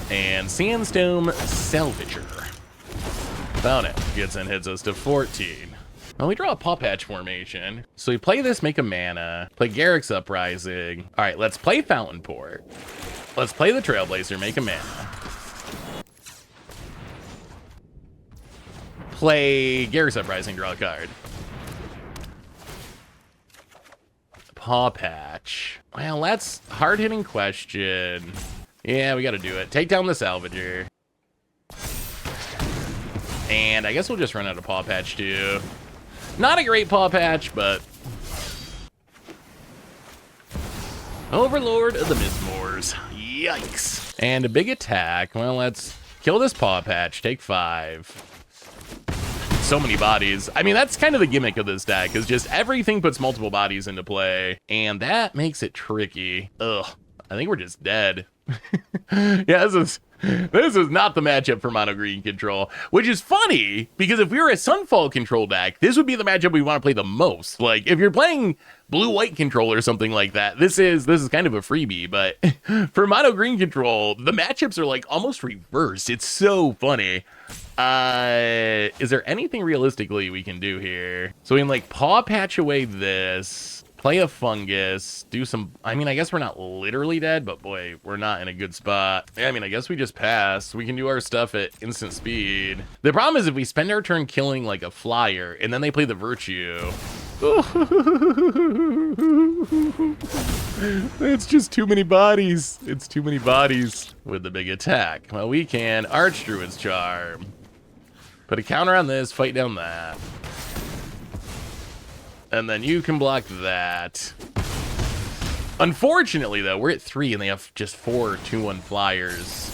And Sandstone Salvager. Opponent gets in, hits us to 14. Well, we draw a Paw Patch formation. So we play this, make a mana. Play Garruk's Uprising. All right, let's play Fountain Port. Let's play the Trailblazer, make a mana. Play Garruk's Uprising, draw a card. Paw Patch. Well, that's Hard-Hitting Question. Yeah, we gotta do it. Take down the Salvager. And I guess we'll just run out of Paw Patch too. Not a great Paw Patch, but... Overlord of the Mistmoors. Yikes. And a big attack. Well, let's kill this Paw Patch. Take 5. So many bodies. I mean, that's kind of the gimmick of this deck, is just everything puts multiple bodies into play. And that makes it tricky. Ugh. I think we're just dead. Yeah, this is not the matchup for Mono Green control, which is funny because if we were a Sunfall control deck, this would be the matchup we want to play the most. Like if you're playing blue-white control or something like that, this is kind of a freebie. But for Mono Green control, the matchups are like almost reversed. It's so funny. Is there anything realistically we can do here? So we can like Paw Patch away this. play a fungus, do some, I mean, I guess we're not literally dead, but boy, we're not in a good spot. Yeah, I mean, I guess we just pass. We can do our stuff at instant speed. The problem is if we spend our turn killing like a flyer and then they play the virtue. It's just too many bodies. It's too many bodies with the big attack. Well, we can Archdruid's Charm. Put a counter on this, fight down that. And then you can block that. Unfortunately, though, we're at 3 and they have just 4 2-1 flyers.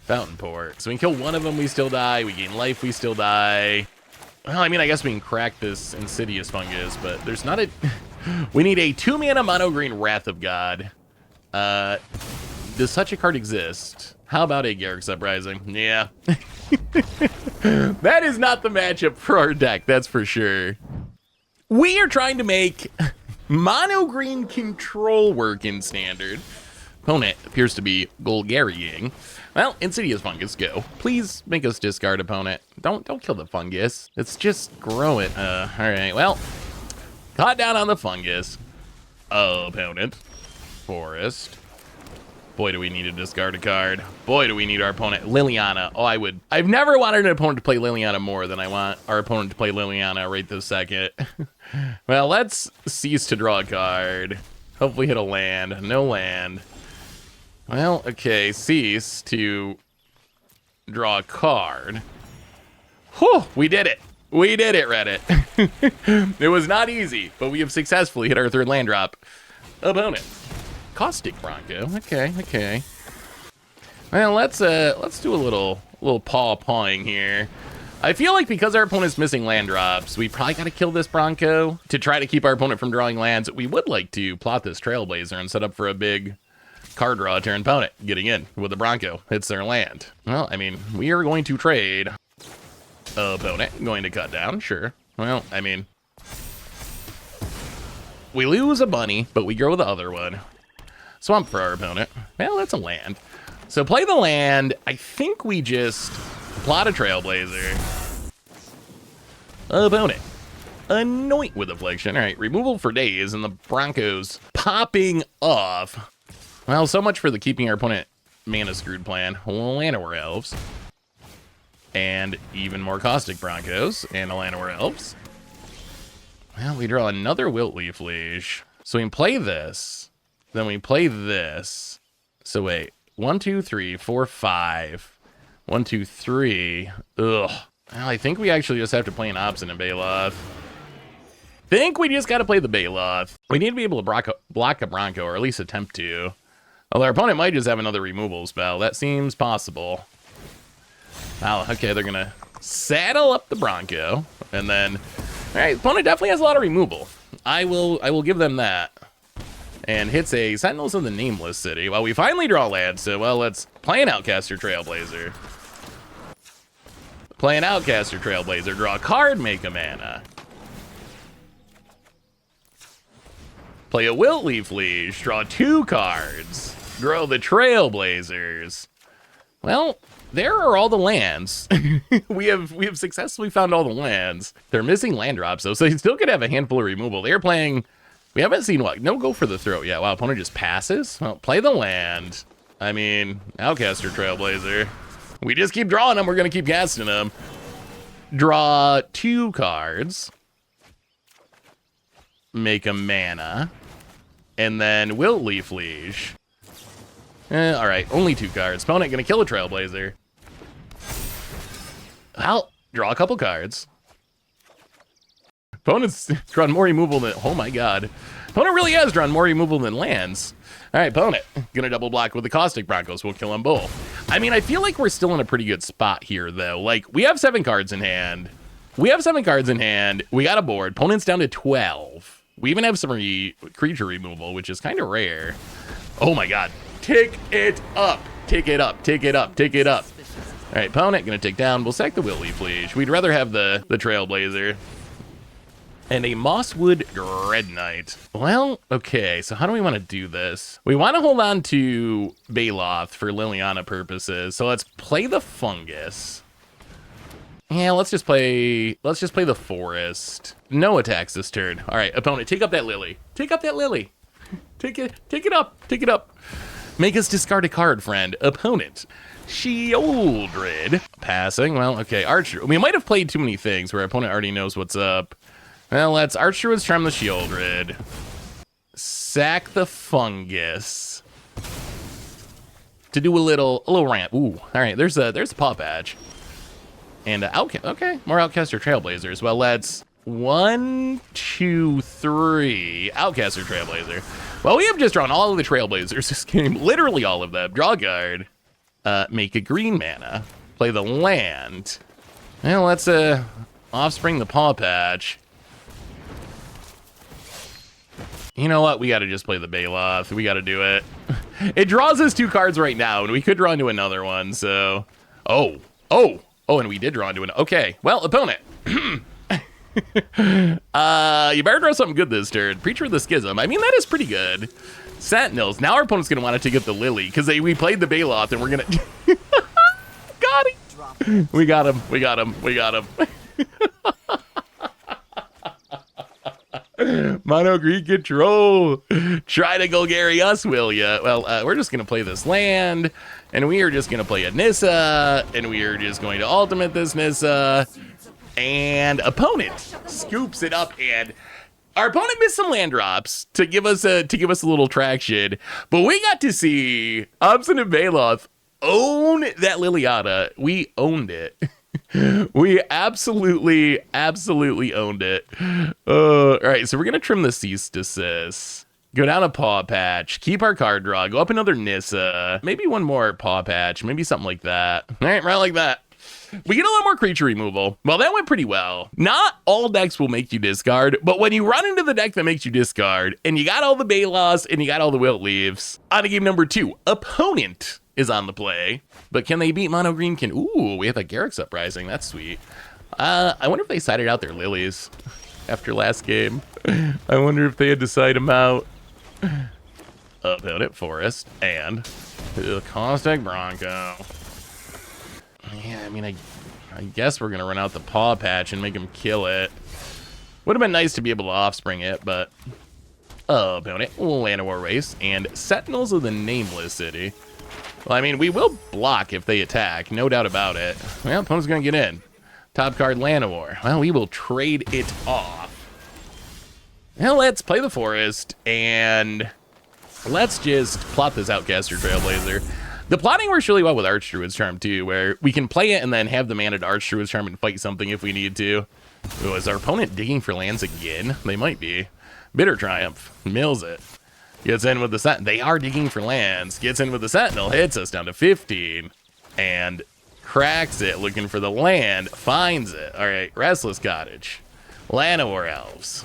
Fountain Port. So we can kill one of them, we still die. We gain life, we still die. Well, I mean, I guess we can crack this Insidious Fungus, but there's not a... We need a 2-mana mono-green Wrath of God. Does such a card exist? How about a Garruk's Uprising? Yeah. That is not the matchup for our deck, that's for sure. We are trying to make mono-green control work in Standard. Opponent appears to be Golgariing. Well, Insidious Fungus, go. Please make us discard, opponent. Don't kill the fungus. Let's just grow it. All right, well, caught down on the fungus. Opponent. Forest. Boy, do we need to discard a card. Boy, do we need our opponent. Liliana. Oh, I've never wanted an opponent to play Liliana more than I want our opponent to play Liliana right this second. Well, let's cease to draw a card. Hopefully hit a land. No land. Well, okay, cease to draw a card. Whew, we did it. We did it, Reddit. It was not easy, but we have successfully hit our 3rd land drop. Opponent. Caustic Bronco. Okay. Well, let's do a little pawing here. I feel like because our opponent's missing land drops, we probably got to kill this Bronco to try to keep our opponent from drawing lands. We would like to plot this Trailblazer and set up for a big card draw turn. Opponent getting in with the Bronco hits their land. Well, I mean, we are going to trade. Opponent going to cut down, sure. Well, I mean, we lose a bunny, but we grow the other one. Swamp for our opponent. Well, that's a land. So play the land. I think we just plot a Trailblazer. Opponent. Anoint with Affliction. All right, removal for days, and the Broncos popping off. Well, so much for the keeping our opponent mana screwed plan. Llanowar Elves. And even more Caustic Broncos and Llanowar Elves. Well, we draw another Wiltleaf Liege. So we can play this. Then we play this. So wait. 1, 2, 3, 4, 5. 1, 2, 3. Ugh. Well, I think we actually just have to play an Obstinate Baloth. Think we just got to play the Baloth. We need to be able to block a Bronco, or at least attempt to. Although our opponent might just have another removal spell. That seems possible. Wow, okay, they're going to saddle up the Bronco. And then, all right, opponent definitely has a lot of removal. I will give them that. And hits a Sentinels of the Nameless City. Well, we finally draw land, so, well, let's play an Outcaster Trailblazer. Play an Outcaster Trailblazer, draw a card, make a mana. Play a Wiltleaf Liege, draw 2 cards. Grow the Trailblazers. Well, there are all the lands. we have successfully found all the lands. They're missing land drops, though, so they still could have a handful of removal. They're playing... We haven't seen what? No go for the throat yet. Wow, opponent just passes? Well, play the land. I mean, Outcaster Trailblazer. We just keep drawing them. We're going to keep casting them. Draw 2 cards. Make a mana. And then Wiltleaf Liege. All right, only 2 cards. Opponent going to kill a Trailblazer. Well, draw a couple cards. Opponent's drawn more removal than... Oh, my God. Opponent really has drawn more removal than lands. All right, opponent. Going to double block with the Caustic Broncos. We'll kill them both. I mean, I feel like we're still in a pretty good spot here, though. Like, we have 7 cards in hand. We got a board. Opponent's down to 12. We even have some creature removal, which is kind of rare. Oh, my God. Tick it up. Tick it up. Tick it up. Tick it up. All right, opponent going to take down. We'll sack the Wiltleaf Liege. We'd rather have the Trailblazer. And a Mosswood Dreadnought. Well, okay, so how do we want to do this? We want to hold on to Baloth for Liliana purposes, so let's play the fungus. Yeah, let's just play the forest. No attacks this turn. All right, opponent, take up that lily. Take up that lily. Take it up. Make us discard a card, friend. Opponent. Sheoldred. Passing. Well, okay, Archer. We might have played too many things where our opponent already knows what's up. Well, let's Archdruid's Charm the Sheoldred. Sack the fungus. To do a little ramp. Ooh, all right, there's a paw patch. And Outcast, okay, more Outcaster Trailblazers. Well, let's 1, 2, 3, Outcaster Trailblazer. Well, we have just drawn all of the Trailblazers this game, literally all of them. Draw a card, make a green mana, play the land. Well, let's Offspring the Paw Patch. You know what? We got to just play the Baloth. We got to do it. It draws us 2 cards right now, and we could draw into another one, so... Oh, and we did draw into an... Okay, well, opponent. You better draw something good this turn. Preacher of the Schism. I mean, that is pretty good. Sentinels. Now our opponent's going to want to take up the Lily, because we played the Baloth, and we're going to... Got him. We got him. Mono green control. Try to Golgari us, will ya? Well, we're just gonna play this land, and we are just gonna play a Nissa, and we are just going to ultimate this Nissa, and opponent scoops it up, and our opponent missed some land drops to give us a little traction, but we got to see Obstinate Baloth own that Liliana. We owned it. We absolutely owned it. All right, so we're going to trim the Cease Desist. Go down a Paw Patch. Keep our card draw. Go up another Nissa. Maybe one more Paw Patch. Maybe something like that. All right, right like that. We get a lot more creature removal. Well, that went pretty well. Not all decks will make you discard, but when you run into the deck that makes you discard, and you got all the Baloths, and you got all the Wilt Leaves, on to game number 2, opponent is on the play. But can they beat Mono Green? Ooh, we have a Garruk's Uprising. That's sweet. I wonder if they sided out their lilies after last game. I wonder if they had to side them out. Opponent Forest and the Caustic Bronco. Yeah, I mean, I guess we're gonna run out the Paw Patch and make him kill it. Would have been nice to be able to Offspring it, but opponent Llanowar Waste and Sentinels of the Nameless City. Well, I mean, we will block if they attack, no doubt about it. Well, opponent's gonna get in. Top card Llanowar. Well, we will trade it off. Well, let's play the forest, and let's just plot this Outcaster Trailblazer. The plotting works really well with Archdruid's Charm, too, where we can play it and then have the mana to Archdruid's Charm and fight something if we need to. Ooh, is our opponent digging for lands again? They might be. Bitter Triumph. Mills it. Gets in with the Sentinel. They are digging for lands. Gets in with the Sentinel. Hits us down to 15. And cracks it, looking for the land. Finds it. All right, Restless Cottage. Llanowar Elves.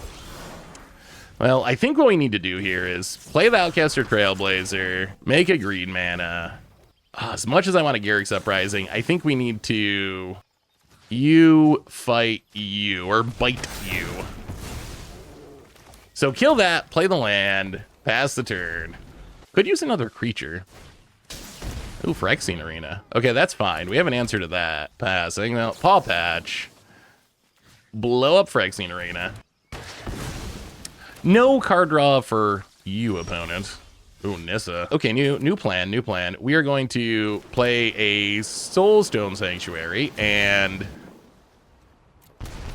Well, I think what we need to do here is play the Outcaster Trailblazer, make a green mana. As much as I want a Garruk's Uprising, I think we need to you fight you, or bite you. So kill that, play the land, pass the turn. Could use another creature. Ooh, Phyrexian Arena. Okay, that's fine. We have an answer to that. Passing. Now, Paw Patch. Blow up Phyrexian Arena. No card draw for you, opponent. Ooh, Nissa. Okay, new plan. We are going to play a Soulstone Sanctuary and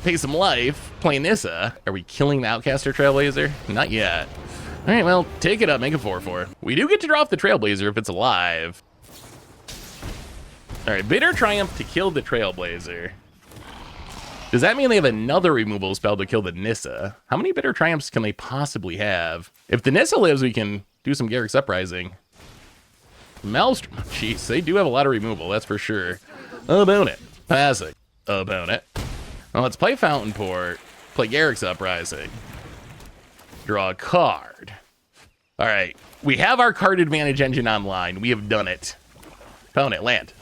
pay some life, play Nissa. Are we killing the Outcaster Trailblazer? Not yet. All right, well, take it up, make a 4/4. We do get to draw off the Trailblazer if it's alive. All right, Bitter Triumph to kill the Trailblazer. Does that mean they have another removal spell to kill the Nissa? How many Bitter Triumphs can they possibly have? If the Nissa lives, we can do some Garruk's Uprising. Maelstrom. Jeez, they do have a lot of removal, that's for sure. Opponent. Passing. Opponent. Well, let's play Fountain Port. Play Garruk's Uprising. Draw a card. All right. We have our card advantage engine online. We have done it. Opponent, land.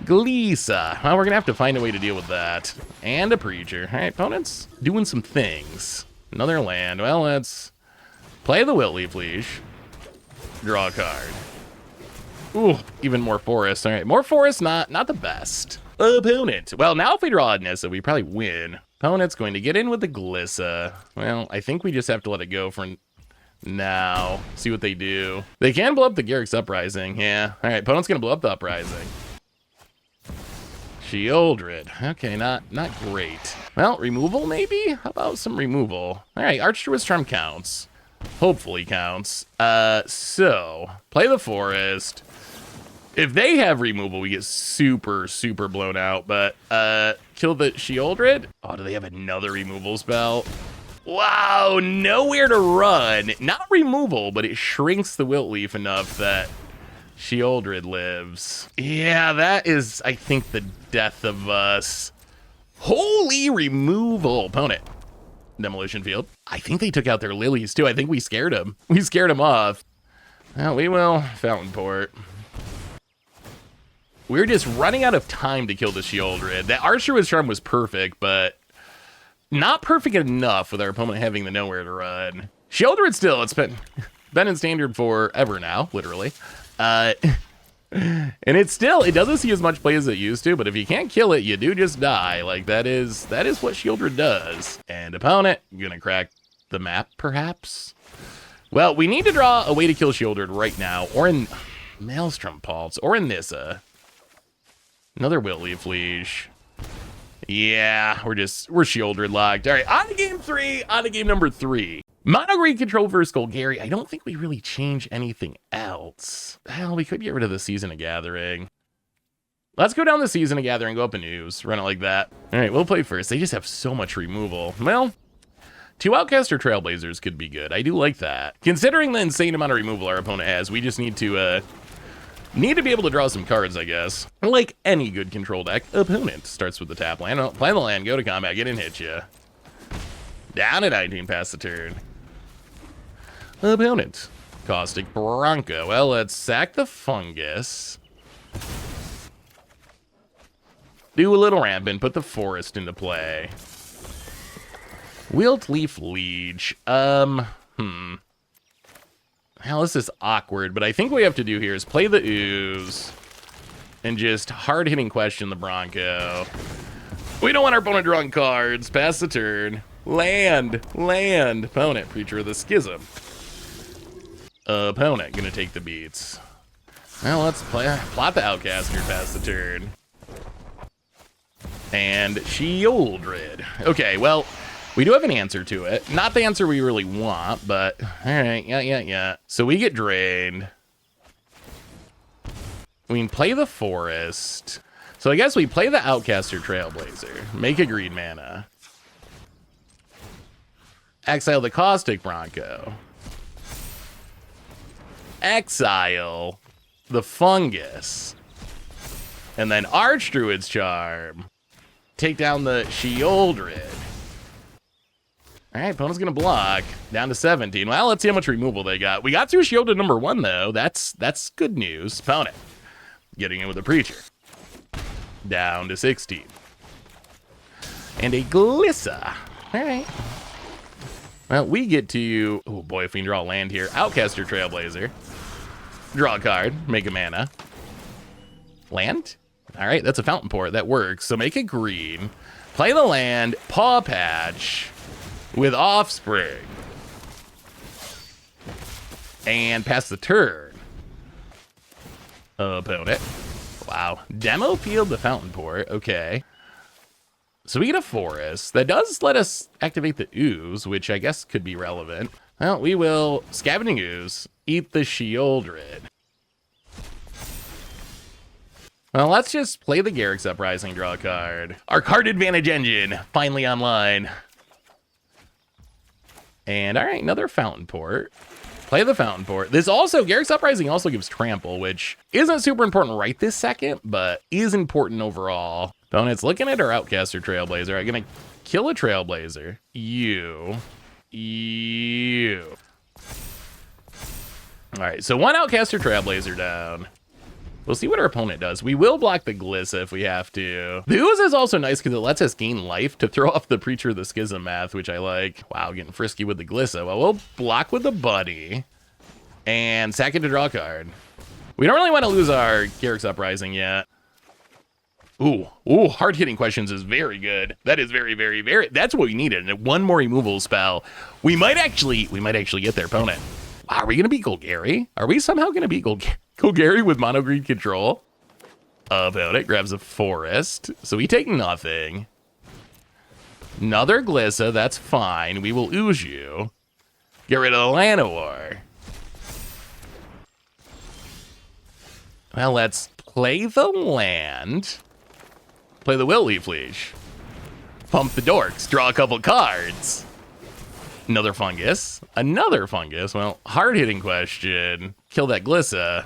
Gleesa. Well, we're going to have to find a way to deal with that. And a Preacher. All right, opponent's doing some things. Another land. Well, let's play the Wilt Leaf Leash. Draw a card. Ooh, even more forest. All right, more forest, not the best. Opponent. Well, now if we draw a Nissa, we probably win. Opponent's going to get in with the Glissa. Well, I think we just have to let it go for now. See what they do. They can blow up the Garruk's Uprising. Yeah. All right, opponent's going to blow up the Uprising. Sheoldred. Okay, not great. Well, removal maybe? How about some removal? All right, Archdruid's Charm counts. Hopefully counts. So, play the forest. If they have removal, we get super blown out, but kill the Sheoldred. Oh, do they have another removal spell? Wow, nowhere to run. Not removal, but it shrinks the Wiltleaf enough that Sheoldred lives. Yeah, that is, I think, the death of us. Holy removal. Opponent. Demolition Field. I think they took out their lilies, too. I think we scared them. We scared them off. Well, we will. Fountain Port. We're just running out of time to kill the Sheoldred. That Archdruid's Charm was perfect, but not perfect enough with our opponent having the nowhere to run. Sheoldred still, it's been in standard forever now, literally. And it doesn't see as much play as it used to, but if you can't kill it, you do just die. Like, that is what Sheoldred does. And opponent, gonna crack the map, perhaps? Well, we need to draw a way to kill Sheoldred right now, or in Maelstrom Pulse, or in Nissa. Another Wiltleaf Liege. Yeah, we're Sheoldred locked. All right, on to game 3, on to game number 3. Mono Green control versus Golgari. I don't think we really change anything else. Hell, we could get rid of the Season of Gathering. Let's go down the Season of Gathering, go up in Ooze, run it like that. All right, we'll play first. They just have so much removal. Well, 2 Outcaster Trailblazers could be good. I do like that. Considering the insane amount of removal our opponent has, we just need to be able to draw some cards, I guess. Like any good control deck, opponent starts with the tap land. Play the land, go to combat, get in, hit you. Down at 19, pass the turn. Opponent. Caustic Bronco. Well, let's sack the fungus. Do a little rampant, put the forest into play. Wiltleaf Liege. Hell, this is awkward, but I think what we have to do here is play the Ooze and just hard-hitting question the Bronco. We don't want our opponent drawing cards. Pass the turn. Land. Opponent, Preacher of the Schism. Opponent, gonna take the beats. Well, let's plot the Outcaster, pass the turn. And Sheoldred. Okay, well, we do have an answer to it. Not the answer we really want, but all right, yeah. So we get drained. We can play the forest. So I guess we play the Outcaster Trailblazer. Make a green mana. Exile the Caustic Bronco. Exile the fungus. And then Archdruid's Charm. Take down the Sheoldred. All right, opponent's gonna block. Down to 17. Well, let's see how much removal they got. We got through Sheoldred number 1, though. That's good news. Opponent getting in with a Preacher. Down to 16. And a Glissa. All right. Well, we get to, oh boy, if we can draw a land here. Outcaster Trailblazer. Draw a card, make a mana. Land? All right, that's a Fountain Port, that works. So make it green. Play the land, Paw Patch with Offspring. And pass the turn. Opponent. Wow. Demo Field the Fountain Port, okay. So we get a forest. That does let us activate the Ooze, which I guess could be relevant. Well, we will Scavenging Ooze, eat the Sheoldred. Well, let's just play the Garruk's Uprising, draw a card. Our card advantage engine, finally online. And all right, another Fountain Port. Play the Fountain Port. This also, Garruk's Uprising also gives Trample, which isn't super important right this second, but is important overall. Opponent's looking at our Outcaster Trailblazer. I'm gonna kill a Trailblazer. You. All right, so 1 Outcaster Trailblazer down. We'll see what our opponent does. We will block the Glissa if we have to. The Ooze is also nice because it lets us gain life to throw off the Preacher of the Schism math, which I like. Wow, getting frisky with the Glissa. Well, we'll block with the Buddy and sack it to draw a card. We don't really want to lose our Garruk's Uprising yet. Ooh, hard-hitting questions is very good. That is very, very, very, that's what we needed. And one more removal spell. We might actually get their opponent. Wow, are we gonna beat Golgari? Are we somehow gonna beat Golgari with mono green control? Opponent grabs a forest, so we take nothing. Another Glissa, that's fine. We will ooze you. Get rid of the Llanowar. Well, let's play the land. Play the Will-Leaf Leash. Pump the Dorks. Draw a couple cards. Another fungus. Another fungus. Well, hard-hitting question. Kill that Glissa.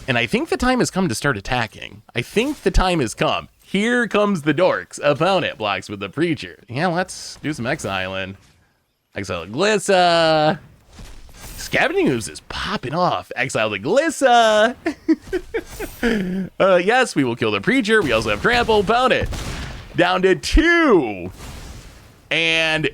And I think the time has come to start attacking. I think the time has come. Here comes the Dorks. Opponent blocks with the Preacher. Yeah, let's do some exiling. Exile Glissa. Scavenging Ooze is popping off. Exile the Glissa. Yes, we will kill the Preacher. We also have Trample. Opponent down to 2. And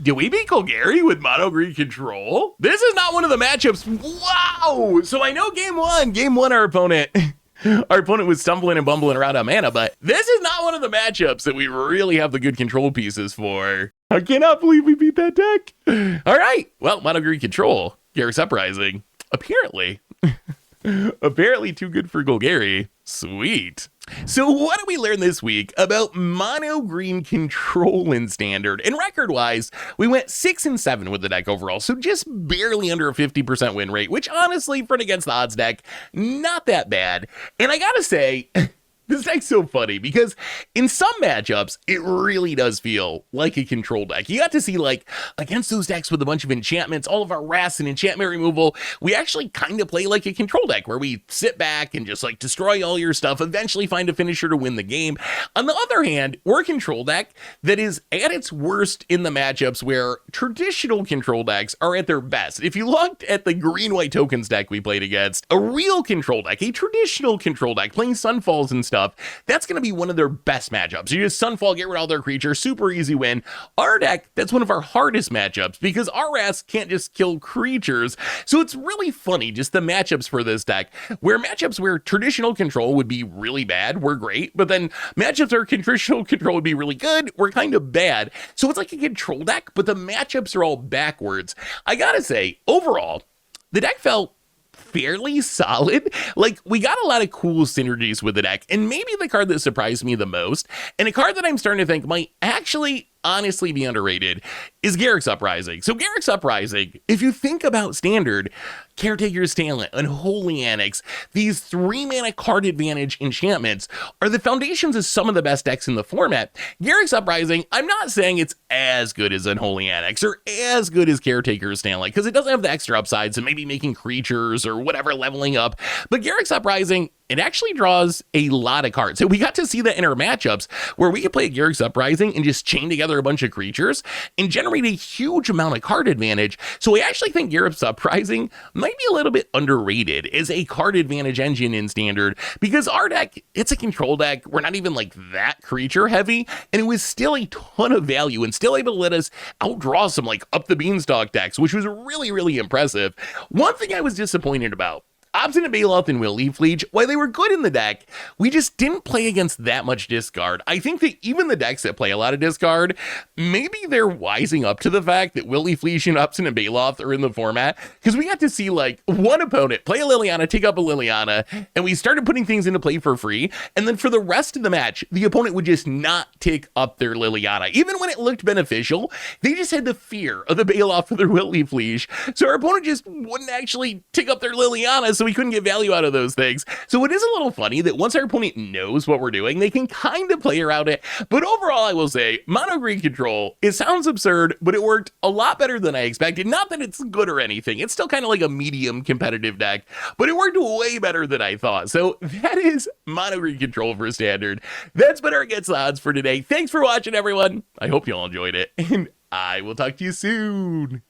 do we beat Golgari with mono green control? This is not one of the matchups. Wow. So I know game one, our opponent was stumbling and bumbling around on mana, but this is not one of the matchups that we really have the good control pieces for. I cannot believe we beat that deck. All right. Well, mono green control. Garruk's Uprising. Apparently. Apparently too good for Golgari. Sweet. So what did we learn this week about mono green control in Standard? And record-wise, we went 6-7 with the deck overall, so just barely under a 50% win rate, which honestly, for an against the odds deck, not that bad. And I gotta say, this deck's so funny because in some matchups, it really does feel like a control deck. You got to see, like, against those decks with a bunch of enchantments, all of our wraths and enchantment removal, we actually kind of play like a control deck where we sit back and just, like, destroy all your stuff, eventually find a finisher to win the game. On the other hand, we're a control deck that is at its worst in the matchups where traditional control decks are at their best. If you looked at the green-white tokens deck we played against, a real control deck, a traditional control deck, playing Sunfalls and stuff, that's going to be one of their best matchups. You just Sunfall, get rid of all their creatures, super easy win. Our deck, that's one of our hardest matchups because our wraths can't just kill creatures. So it's really funny, just the matchups for this deck, where matchups where traditional control would be really bad, we're great, but then matchups where traditional control would be really good, we're kind of bad. So it's like a control deck, but the matchups are all backwards. I gotta say, overall, the deck felt fairly solid. Like, we got a lot of cool synergies with the deck, and maybe the card that surprised me the most, and a card that I'm starting to think might actually honestly be underrated, is Garruk's Uprising. So Garruk's Uprising, if you think about Standard, Caretaker's Talent, Unholy Annex, these 3-mana card advantage enchantments are the foundations of some of the best decks in the format. Garruk's Uprising, I'm not saying it's as good as Unholy Annex or as good as Caretaker's Talent, because it doesn't have the extra upsides and maybe making creatures or whatever leveling up, but Garruk's Uprising, it actually draws a lot of cards. So we got to see that in our matchups where we could play Garruk's Uprising and just chain together a bunch of creatures and generate a huge amount of card advantage. So I actually think Garruk's Uprising might be a little bit underrated as a card advantage engine in Standard, because our deck, it's a control deck. We're not even like that creature heavy, and it was still a ton of value and still able to let us outdraw some like up the beanstalk decks, which was really, really impressive. One thing I was disappointed about, Obstinate Baloth and Will-Leaf Leash, while they were good in the deck, we just didn't play against that much discard. I think that even the decks that play a lot of discard, maybe they're wising up to the fact that Will-Leaf Leash and Obstinate Baloth are in the format, because we got to see like one opponent play a Liliana, take up a Liliana, and we started putting things into play for free, and then for the rest of the match, the opponent would just not tick up their Liliana. Even when it looked beneficial, they just had the fear of the Baloth for their Will-Leaf Leash, so our opponent just wouldn't actually tick up their Liliana, so we couldn't get value out of those things. So it is a little funny that once our opponent knows what we're doing, they can kind of play around it. But overall, I will say, mono green control, it sounds absurd, but it worked a lot better than I expected. Not that it's good or anything. It's still kind of like a medium competitive deck, but it worked way better than I thought. So that is mono green control for Standard. That's been our Against the Odds for today. Thanks for watching, everyone. I hope you all enjoyed it, and I will talk to you soon.